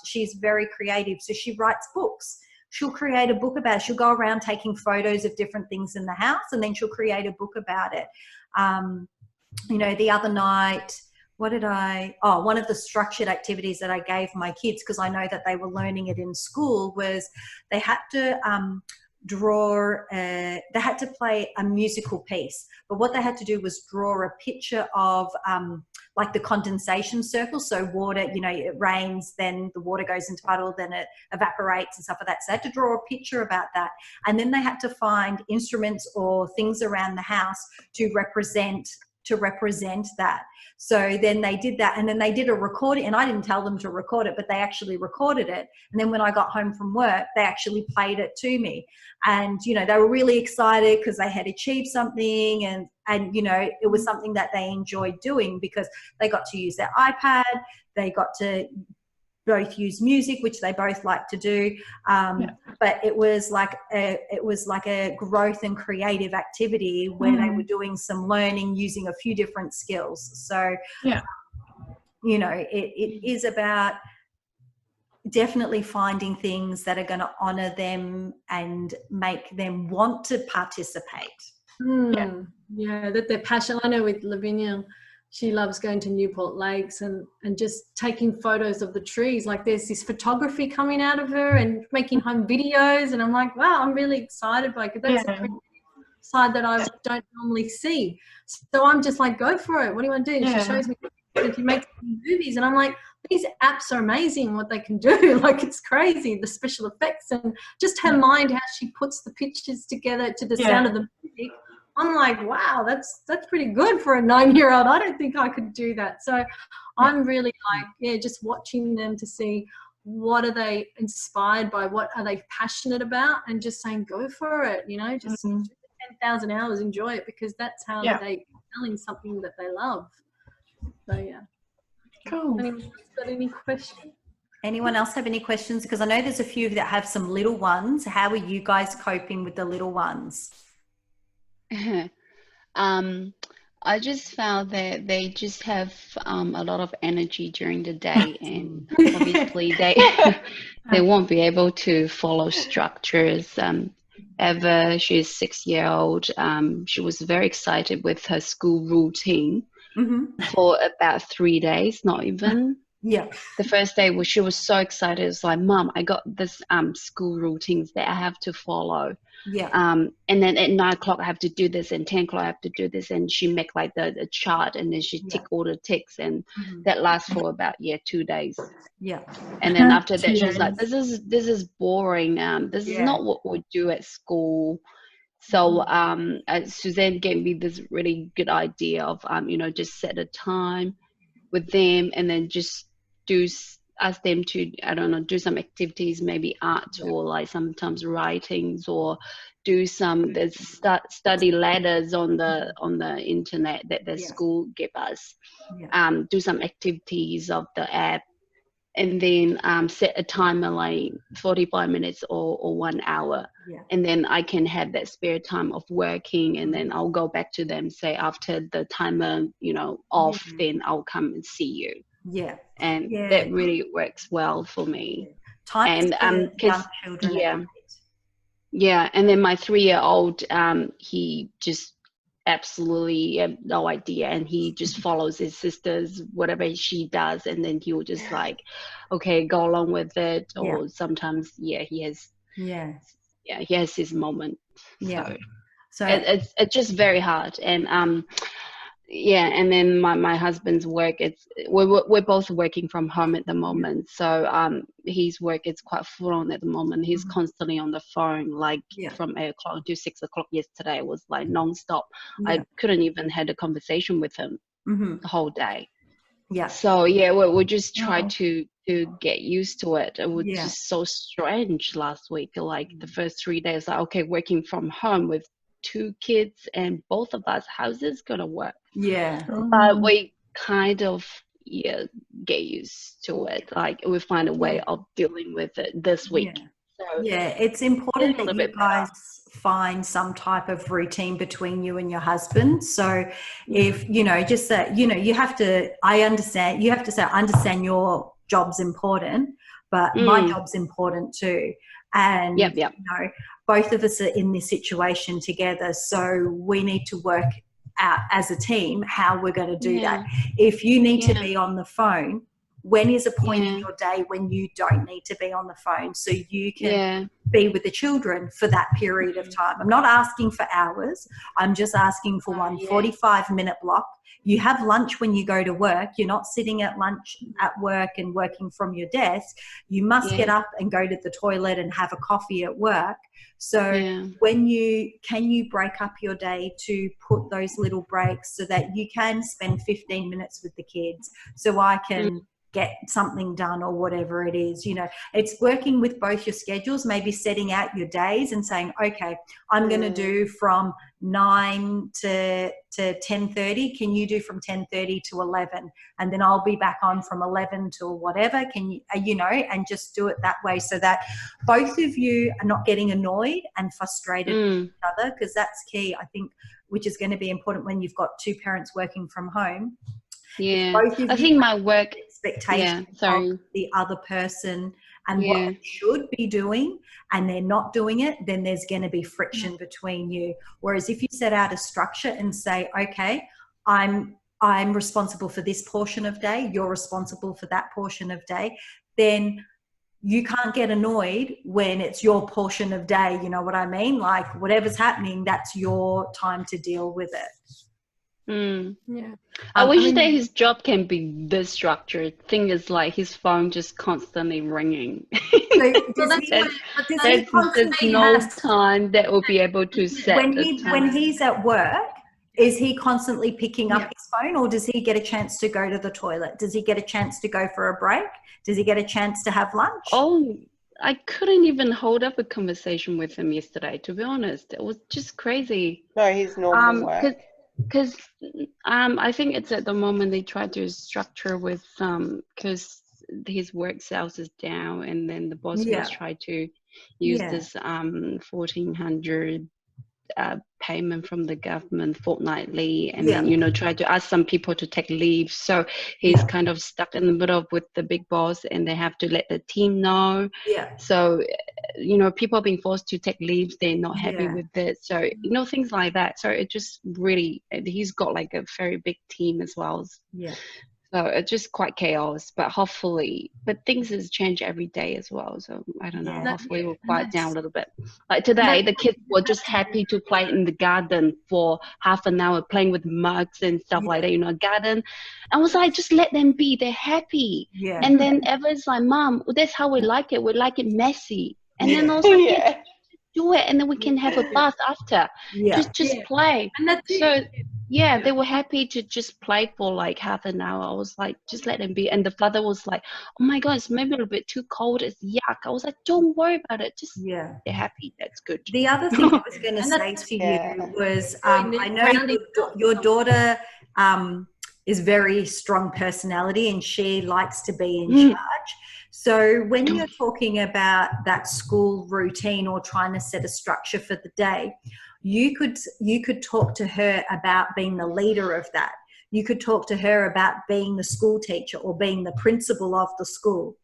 she's very creative. So she writes books. She'll create a book about it. She'll go around taking photos of different things in the house, and then she'll create a book about it. You know, the other night, one of the structured activities that I gave my kids, because I know that they were learning it in school, was they had to they had to play a musical piece. But what they had to do was draw a picture of like the condensation circle. So water, you know, it rains, then the water goes into puddle, then it evaporates and stuff like that. So they had to draw a picture about that. And then they had to find instruments or things around the house to represent that. So then they did that, and then they did a recording, and I didn't tell them to record it, but they actually recorded it. And then when I got home from work, they actually played it to me. And, you know, they were really excited because they had achieved something, and, you know, it was something that they enjoyed doing because they got to use their iPad. They got to both use music, which they both like to do, but it was like a growth and creative activity where they were doing some learning using a few different skills. So you know, it is about definitely finding things that are going to honor them and make them want to participate. That they're passionate. I know with Lavinia, she loves going to Newport Lakes and just taking photos of the trees. Like there's this photography coming out of her and making home videos. And I'm like, wow, I'm really excited by it. That's a side that I don't normally see. So I'm just like, go for it. What do you want to do? And she shows me if you make movies. And I'm like, these apps are amazing what they can do. Like it's crazy, the special effects and just her mind, how she puts the pictures together to the sound of the music. I'm like, wow, that's pretty good for a 9-year-old. I don't think I could do that. So I'm really like, just watching them to see what are they inspired by, what are they passionate about, and just saying, go for it, you know, just 10,000 hours, enjoy it, because that's how they selling something that they love. So, yeah. Cool. Anyone else got any questions? Anyone else have any questions? Because I know there's a few that have some little ones. How are you guys coping with the little ones? I just found that they just have a lot of energy during the day, and obviously they won't be able to follow structures ever. She's 6-year-old. She was very excited with her school routine for about 3 days, not even. Yeah. The first day she was so excited. It's like, Mom, I got this school routines that I have to follow. Yeah. And then at 9 o'clock I have to do this, and 10 o'clock I have to do this, and she make like the chart, and then she tick all the ticks, and that lasts for about 2 days. Yeah. And then after that, 2 she was like, days. this is boring. This is not what we do at school. So Suzanne gave me this really good idea of just set a time with them, and then just ask them to, I don't know, do some activities, maybe art or like sometimes writings, or do some study letters on the internet that the school give us. Do some activities of the app, and then set a timer like 45 minutes or 1 hour. And then I can have that spare time of working, and then I'll go back to them, say after the timer, off, then I'll come and see you. And that really works well for me. Time and young children. And then my 3-year-old, he just absolutely have no idea, and he just follows his sister's whatever she does, and then he will just like, okay, go along with it. Or sometimes he has his moment. So it's just very hard. And and then my husband's work, we're both working from home at the moment. So his work is quite full on at the moment. He's constantly on the phone, like from 8 o'clock to 6 o'clock yesterday. It was like non-stop. I couldn't even had a conversation with him the whole day. So we just try to get used to it. It was just so strange last week. Like the first 3 days, like, okay, working from home with 2 kids and both of us, how's this gonna work? But we kind of get used to it. Like we find a way of dealing with it this week. So it's important that you guys find some type of routine between you and your husband. So if just that you have to, I understand, you have to say, I understand your job's important, but my job's important too. And both of us are in this situation together, so we need to work out as a team how we're going to do that. If you need to be on the phone, when is a point in your day when you don't need to be on the phone, so you can be with the children for that period of time? I'm not asking for hours. I'm just asking for one 45-minute block. You have lunch when you go to work. You're not sitting at lunch at work and working from your desk. You must get up and go to the toilet and have a coffee at work. So can you break up your day to put those little breaks so that you can spend 15 minutes with the kids, so I can get something done or whatever it is? It's working with both your schedules, maybe setting out your days and saying, okay, I'm going to do from 9 to 10:30. Can you do from 10:30 to 11? And then I'll be back on from 11 to whatever. Can you, and just do it that way, so that both of you are not getting annoyed and frustrated with each other, because that's key, I think, which is going to be important when you've got 2 parents working from home. I think my work expectations of the other person and what they should be doing, and they're not doing it, then there's going to be friction between you. Whereas if you set out a structure and say, okay, I'm responsible for this portion of day, you're responsible for that portion of day, then you can't get annoyed when it's your portion of day. You know what I mean? Like whatever's happening, that's your time to deal with it. I wish that his job can be this structured. Thing is, like, his phone just constantly ringing. There's no time that will be able to set when he's at work. Is he constantly picking up his phone, or does he get a chance to go to the toilet? Does he get a chance to go for a break? Does he get a chance to have lunch? Oh, I couldn't even hold up a conversation with him yesterday, to be honest. It was just crazy. No, he's normal work. Because I think it's at the moment they try to structure with because his work sales is down, and then the boss was trying to use this 1,400 payment from the government fortnightly, and then try to ask some people to take leave. So he's kind of stuck in the middle with the big boss, and they have to let the team know. So people are being forced to take leaves. They're not happy with it. So things like that. So it just really, he's got like a very big team as well. So it's just quite chaos, but hopefully, but things has changed every day as well. So I don't know, hopefully we'll quiet down a little bit. Like today, the kids were just happy to play in the garden for half an hour, playing with mugs and stuff like that, you know, garden. I was like, just let them be, they're happy. Yeah. And then Eva's like, Mom, that's how we like it. We like it messy. And then also, yeah, do it, and then we can have a bath after. Just play. And that's so yeah, they were happy to just play for like half an hour. I was like, just let them be. And the father was like, oh my God, it's maybe a little bit too cold, it's yuck. I was like, don't worry about it, just they're happy, that's good. The other thing I was going to say to you was, I know your daughter is very strong personality and she likes to be in charge. So when you're talking about that school routine or trying to set a structure for the day, you could talk to her about being the leader of that. You could talk to her about being the school teacher or being the principal of the school,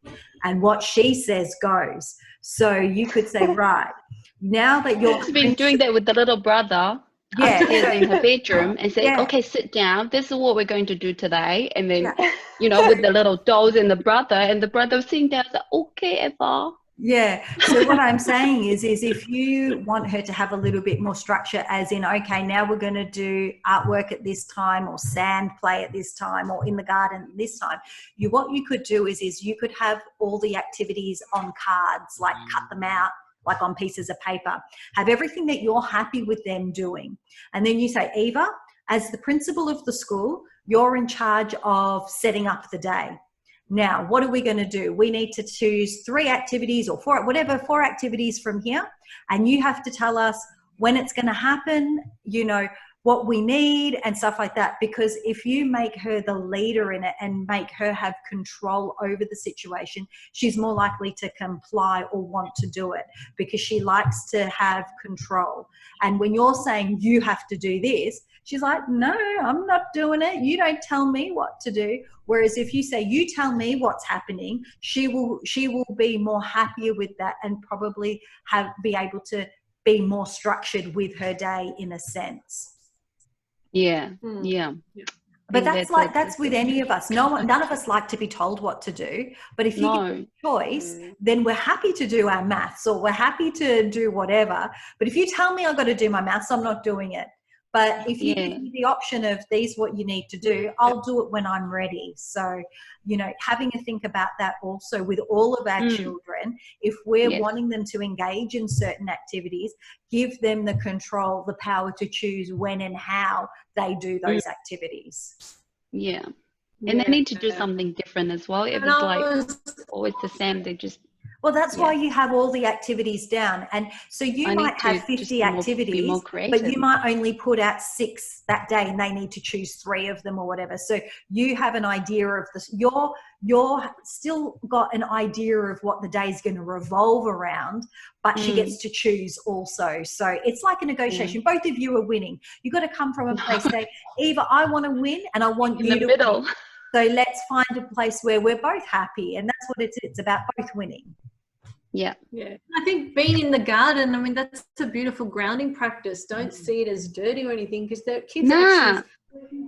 and what she says goes. So you could say, right, now that you're been doing that with the little brother upstairs in her bedroom, and say, okay, sit down, this is what we're going to do today. And then you know, with the little dolls and the brother sitting down, like, okay, Eva. Yeah. So what I'm saying is if you want her to have a little bit more structure, as in, okay, now we're going to do artwork at this time, or sand play at this time, or in the garden at this time, what you could do is you could have all the activities on cards, like cut them out, like on pieces of paper, have everything that you're happy with them doing. And then you say, Eva, as the principal of the school, you're in charge of setting up the day. Now, what are we going to do? We need to choose 3 activities or 4 activities from here. And you have to tell us when it's going to happen, you know, what we need and stuff like that. Because if you make her the leader in it and make her have control over the situation, she's more likely to comply or want to do it, because she likes to have control. And when you're saying you have to do this, she's like, no, I'm not doing it. You don't tell me what to do. Whereas if you say, you tell me what's happening, she will be more happier with that, and probably be able to be more structured with her day in a sense. Yeah. But that's with any of us. None of us like to be told what to do. But if you get a choice, then we're happy to do our maths, or we're happy to do whatever. But if you tell me I've got to do my maths, I'm not doing it. But if you give me the option of these, what you need to do, I'll do it when I'm ready. So, you know, having a think about that also with all of our children, if we're wanting them to engage in certain activities, give them the control, the power to choose when and how they do those activities. Yeah. And they need to do something different as well. If it's like always the same, they just... Well, that's why you have all the activities down. And so you might have 50 activities, but you might only put out 6 that day, and they need to choose 3 of them or whatever. So you have an idea of this. You're still got an idea of what the day is going to revolve around, but she gets to choose also. So it's like a negotiation. Both of you are winning. You've got to come from a place, say, Eva, I want to win, and I want you to win. So let's find a place where we're both happy. And that's what it's about, both winning. Yeah. I think being in the garden, I mean, that's a beautiful grounding practice. Don't see it as dirty or anything, because the kids actually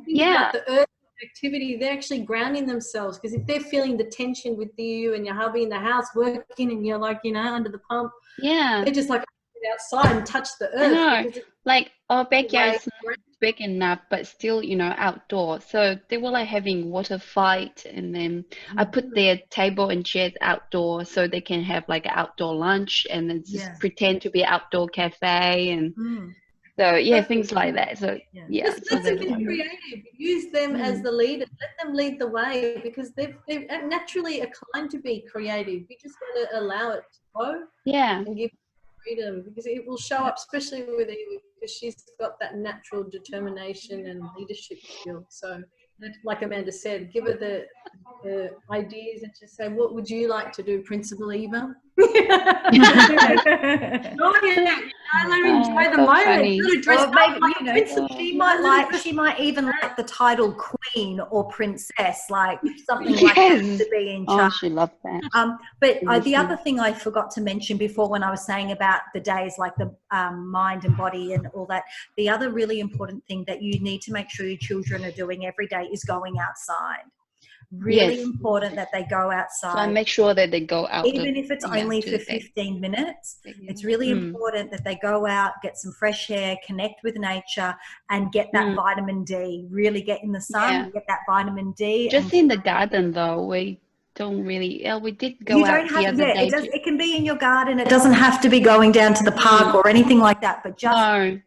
think about the earth activity. They're actually grounding themselves, because if they're feeling the tension with you and your hubby in the house working, and you're like, you know, under the pump, they're just like outside and touch the earth. I know. Like our backyard is not big enough, but still, you know, outdoor. So they were like having water fight, and then I put their table and chairs outdoor so they can have like an outdoor lunch, and then just pretend to be an outdoor cafe, and so things like that. So that's a bit creative. Use them as the leaders. Let them lead the way, because they're naturally inclined to be creative. You just got to allow it to go. And give freedom, because it will show up, especially with Eva, because she's got that natural determination and leadership skill. So, like Amanda said, give her the ideas and just say, what would you like to do, Principal Eva? Enjoy the moment. She might even like the title Queen or Princess, like something like that, to be in charge. She loved that. But the other thing I forgot to mention before, when I was saying about the days, like the mind and body and all that, the other really important thing that you need to make sure your children are doing every day is going outside. Really Yes. important that they go So I outside. make sure that they go out. Even if it's only to for the day. 15 minutes, Yeah. it's really important that they go out, get some fresh air, connect with nature, and get that vitamin D. Really get in the sun, get that vitamin D. Just in the garden, though, we don't really. We did go you out don't have, the other day. it can be in your garden. It doesn't have to be going down to the park or anything like that, but just outside.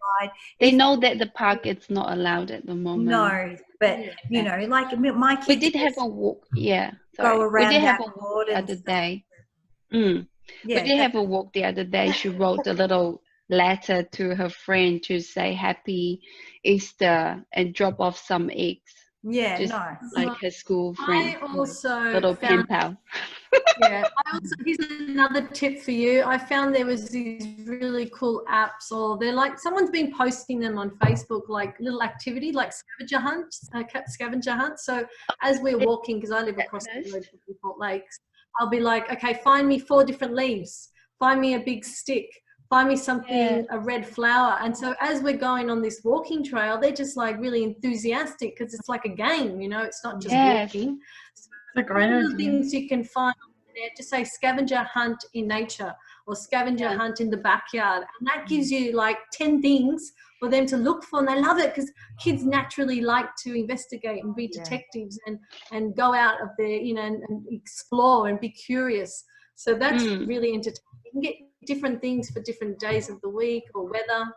They know that the park it's not allowed at the moment. No, but you know, like my kids. We did have a walk. Yeah, go around. We did have a walk the other day. We did have a walk the other day. She wrote a little letter to her friend to say Happy Easter and drop off some eggs. Yeah, just nice. like her school friend. I also little pen pal. Here's another tip for you. I found there was these really cool apps, or they're like, someone's been posting them on Facebook, like little activity, like scavenger hunt. So as we're walking, because I live across the road from Newport Lakes, I'll be like, okay, find me 4 different leaves, find me a big stick, find me something, a red flower. And so as we're going on this walking trail, they're just like really enthusiastic because it's like a game, you know, it's not just walking. So one of the things you can find there, just say scavenger hunt in nature or scavenger hunt in the backyard. And that gives you like 10 things for them to look for. And they love it because kids naturally like to investigate and be detectives and go out of there, you know, and explore and be curious. So that's really entertaining. You can get different things for different days of the week or weather,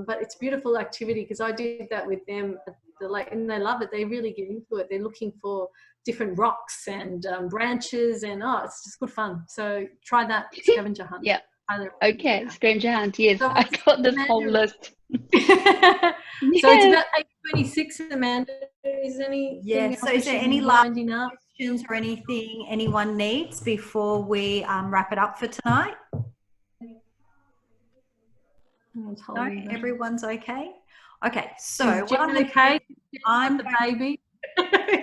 but it's beautiful activity because I did that with them at the lake and they love it. They really get into it. They're looking for different rocks and branches, and it's just good fun. So try that scavenger hunt. Okay, scavenger hunt. Yes, so I got this whole list. So it's about 8:26, Amanda. Is so is there any last questions or anything anyone needs before we wrap it up for tonight? No, everyone's okay. Okay, so what I'm okay. I'm the baby.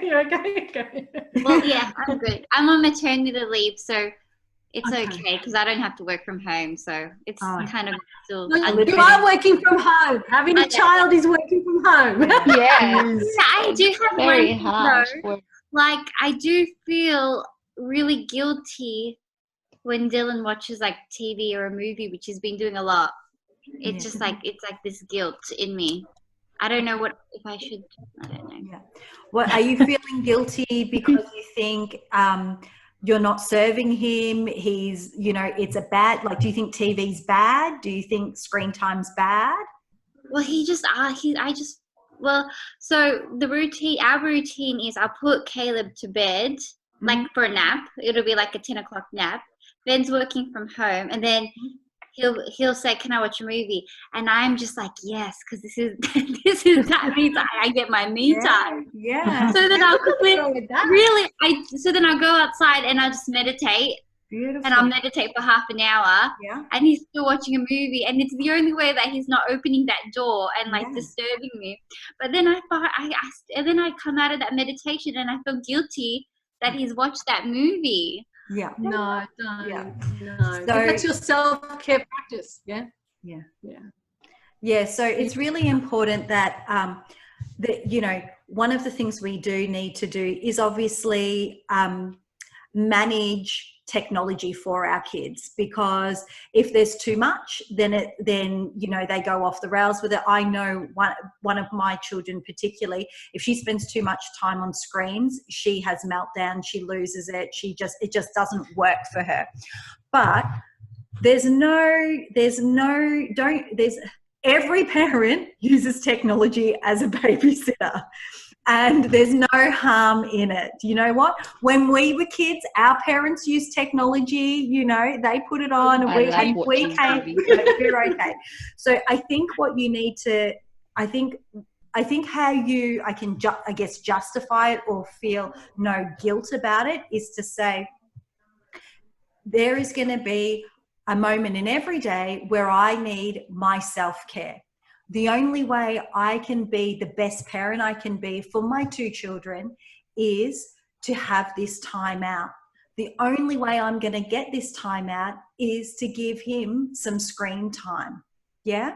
You're okay. Well, yeah, I'm good. I'm on maternity leave, so it's okay because I don't have to work from home, so it's kind of still. You are working from home. Having a child is working from home. I do have very hard. Like I do feel really guilty when Dylan watches like TV or a movie, which he's been doing a lot. It's just like it's like this guilt in me. I don't know if I should. I don't know. Yeah. Well, are you feeling guilty because you think you're not serving him? He's, you know, it's a bad. Like, do you think TV's bad? Do you think screen time's bad? Well, so our routine is I'll put Caleb to bed, like for a nap. It'll be like a 10 o'clock nap. Ben's working from home, and then he'll say, "Can I watch a movie?" And I'm just like, "Yes," because that means I get my me time. Yeah. So then so then I'll go outside and I'll just meditate. Beautiful. And I'll meditate for half an hour. Yeah. And he's still watching a movie, and it's the only way that he's not opening that door and like disturbing me. But then then I come out of that meditation and I feel guilty that he's watched that movie. Yeah. No, don't. Yeah. No. So that's your self-care practice. Yeah. Yeah. Yeah. Yeah. So it's really important that that, you know, one of the things we do need to do is obviously manage technology for our kids, because if there's too much, then you know, they go off the rails with it. I know one of my children particularly, if she spends too much time on screens, she has meltdown, she loses it, it just doesn't work for her. But every parent uses technology as a babysitter. And there's no harm in it. You know what? When we were kids, our parents used technology, you know, they put it on and we came, we're okay. So I think what you need to, I think how I can justify it or feel no guilt about it is to say, there is going to be a moment in every day where I need my self-care. The only way I can be the best parent I can be for my 2 children is to have this time out. The only way I'm going to get this time out is to give him some screen time. Yeah.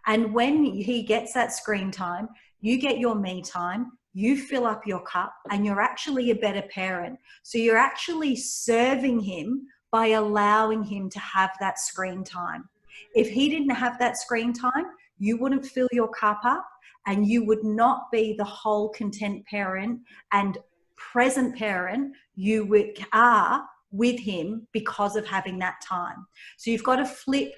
And when he gets that screen time, you get your me time, you fill up your cup and you're actually a better parent. So you're actually serving him by allowing him to have that screen time. If he didn't have that screen time, you wouldn't fill your cup up and you would not be the whole content parent and present parent you are with him because of having that time. So you've got to flip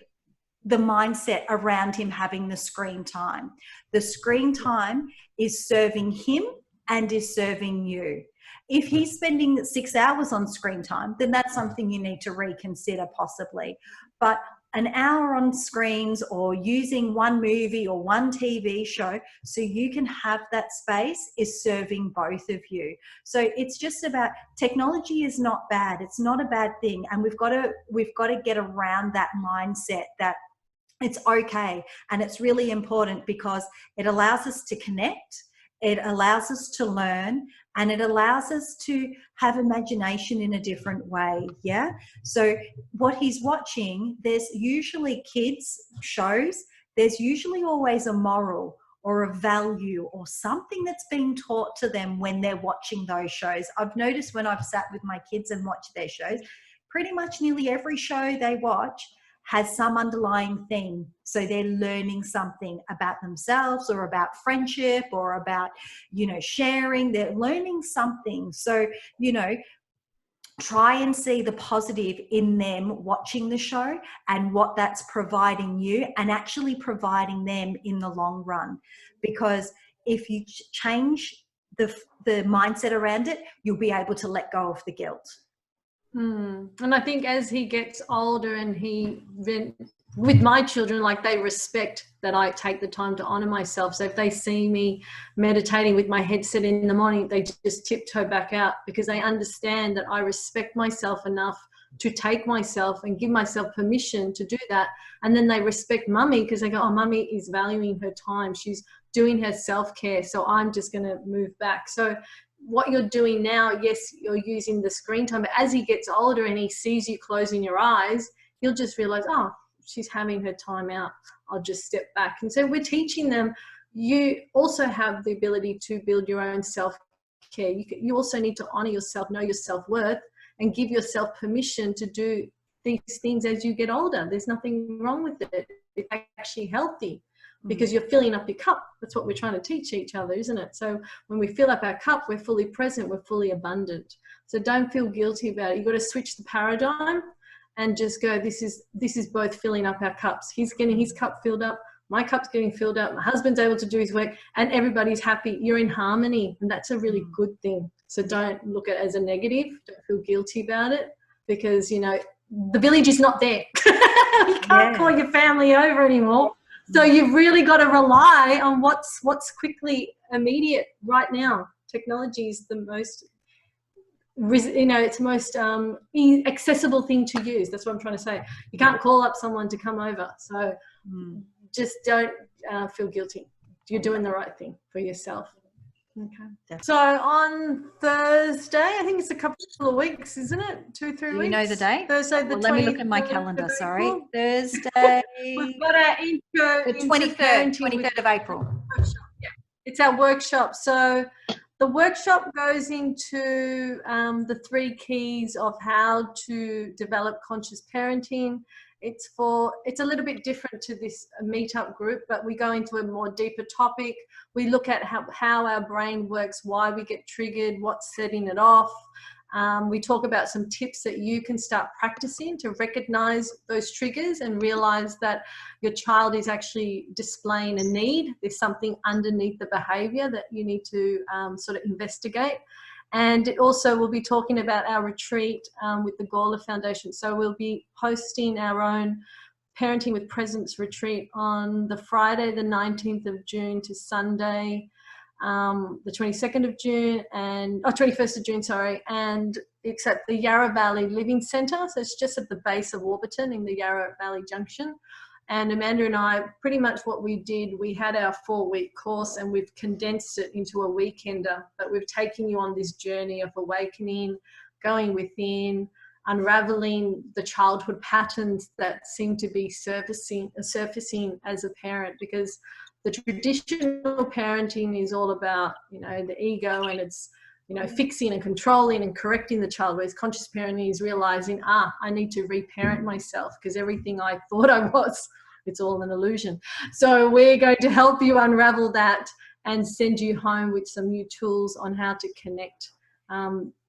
the mindset around him having the screen time. The screen time is serving him and is serving you. If he's spending 6 hours on screen time, then that's something you need to reconsider possibly. But an hour on screens or using one movie or one TV show so you can have that space is serving both of you. So it's just about, technology is not bad. It's not a bad thing. And we've got to get around that mindset that it's okay. And it's really important because it allows us to connect, it allows us to learn, and it allows us to have imagination in a different way. Yeah. So what he's watching, there's usually kids shows, there's usually always a moral or a value or something that's being taught to them when they're watching those shows. I've noticed when I've sat with my kids and watched their shows, pretty much nearly every show they watch has some underlying theme. So they're learning something about themselves or about friendship or about, sharing. They're learning something. So, try and see the positive in them watching the show and what that's providing you and actually providing them in the long run. Because if you change the mindset around it, you'll be able to let go of the guilt. And I think as he gets older and with my children, like, they respect that I take the time to honor myself. So if they see me meditating with my headset in the morning, they just tiptoe back out because they understand that I respect myself enough to take myself and give myself permission to do that. And then they respect mummy because they go, oh, mummy is valuing her time. She's doing her self-care. So I'm just going to move back. So what you're doing now, yes, you're using the screen time, but as he gets older and he sees you closing your eyes, he'll just realize, oh, she's having her time out. I'll just step back. And so we're teaching them, you also have the ability to build your own self-care. You also need to honor yourself, know your self-worth, and give yourself permission to do these things as you get older. There's nothing wrong with it. It's actually healthy. Because you're filling up your cup. That's what we're trying to teach each other, isn't it? So when we fill up our cup, we're fully present, we're fully abundant. So don't feel guilty about it. You've got to switch the paradigm and just go, this is both filling up our cups. He's getting his cup filled up, my cup's getting filled up, my husband's able to do his work, and everybody's happy. You're in harmony, and that's a really good thing. So don't look at it as a negative. Don't feel guilty about it because, the village is not there. You can't call your family over anymore. So you've really got to rely on what's quickly immediate right now. Technology is the most, it's the most accessible thing to use. That's what I'm trying to say. You can't call up someone to come over. So just don't feel guilty. You're doing the right thing for yourself. Okay. Definitely. So on Thursday, I think it's a couple of weeks, isn't it? 2-3 weeks. Do you know the date? Thursday, let me look at my calendar. Sorry, Thursday. We've got our intro. The 23rd of April. Yeah, it's our workshop. So the workshop goes into the 3 keys of how to develop conscious parenting. It's a little bit different to this meetup group, but we go into a more deeper topic. We look at how our brain works, why we get triggered, what's setting it off. We talk about some tips that you can start practicing to recognize those triggers and realize that your child is actually displaying a need. There's something underneath the behavior that you need to sort of investigate. And it also we'll be talking about our retreat with the Gawler Foundation. So we'll be hosting our own Parenting with Presence retreat on the Friday, the 19th of June to Sunday, the 22nd of June and 21st of June, sorry. And it's at the Yarra Valley Living Centre. So it's just at the base of Warburton in the Yarra Valley Junction. And Amanda and I, pretty much what we did, we had our 4-week course and we've condensed it into a weekender, but we've taken you on this journey of awakening, going within, unraveling the childhood patterns that seem to be surfacing as a parent, because the traditional parenting is all about, you know, the ego, and it's, you know, fixing and controlling and correcting the child, whereas conscious parenting is realizing, I need to reparent myself because everything I thought I was, it's all an illusion. So we're going to help you unravel that and send you home with some new tools on how to connect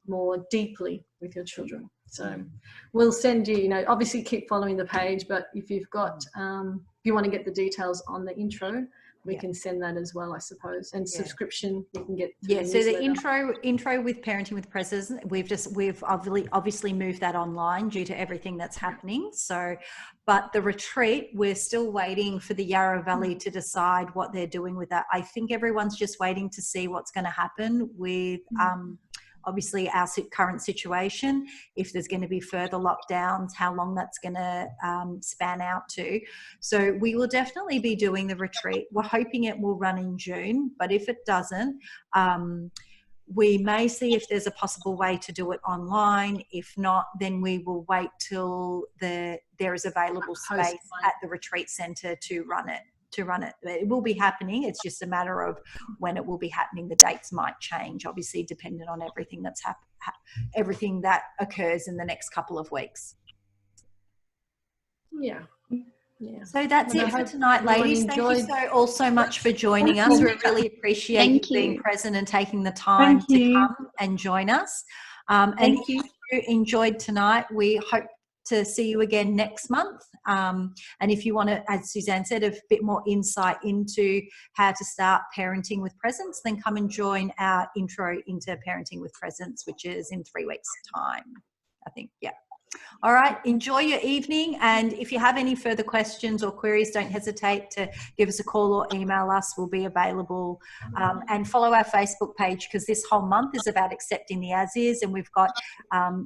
more deeply with your children. So we'll send you, you know, obviously keep following the page, but if you've got, if you want to get the details on the intro, we can send that as well, I suppose. And subscription, you can get. So the intro with Parenting with Presence, we've obviously moved that online due to everything that's happening. So, but the retreat, we're still waiting for the Yarra Valley to decide what they're doing with that. I think everyone's just waiting to see what's going to happen with obviously our current situation, if there's going to be further lockdowns, how long that's going to span out to. So we will definitely be doing the retreat. We're hoping it will run in June, but if it doesn't, we may see if there's a possible way to do it online. If not, then we will wait till there is available space at the retreat centre to run it. It will be happening. It's just a matter of when it will be happening. The dates might change, obviously, depending on everything that's everything that occurs in the next couple of weeks. Yeah. So that's it for tonight, ladies. Thank you all so much for joining us. We really appreciate you being present and taking the time to come and join us. And if you enjoyed tonight, we hope to see you again next month. And if you want to, as Suzanne said, a bit more insight into how to start parenting with presence, then come and join our intro into parenting with presence, which is in 3 weeks' time, I think. Yeah. All right. Enjoy your evening. And if you have any further questions or queries, don't hesitate to give us a call or email us. We'll be available. And follow our Facebook page, because this whole month is about accepting the as is. And we've got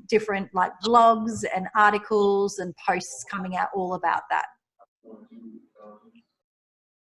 different like blogs and articles and posts coming out all about that.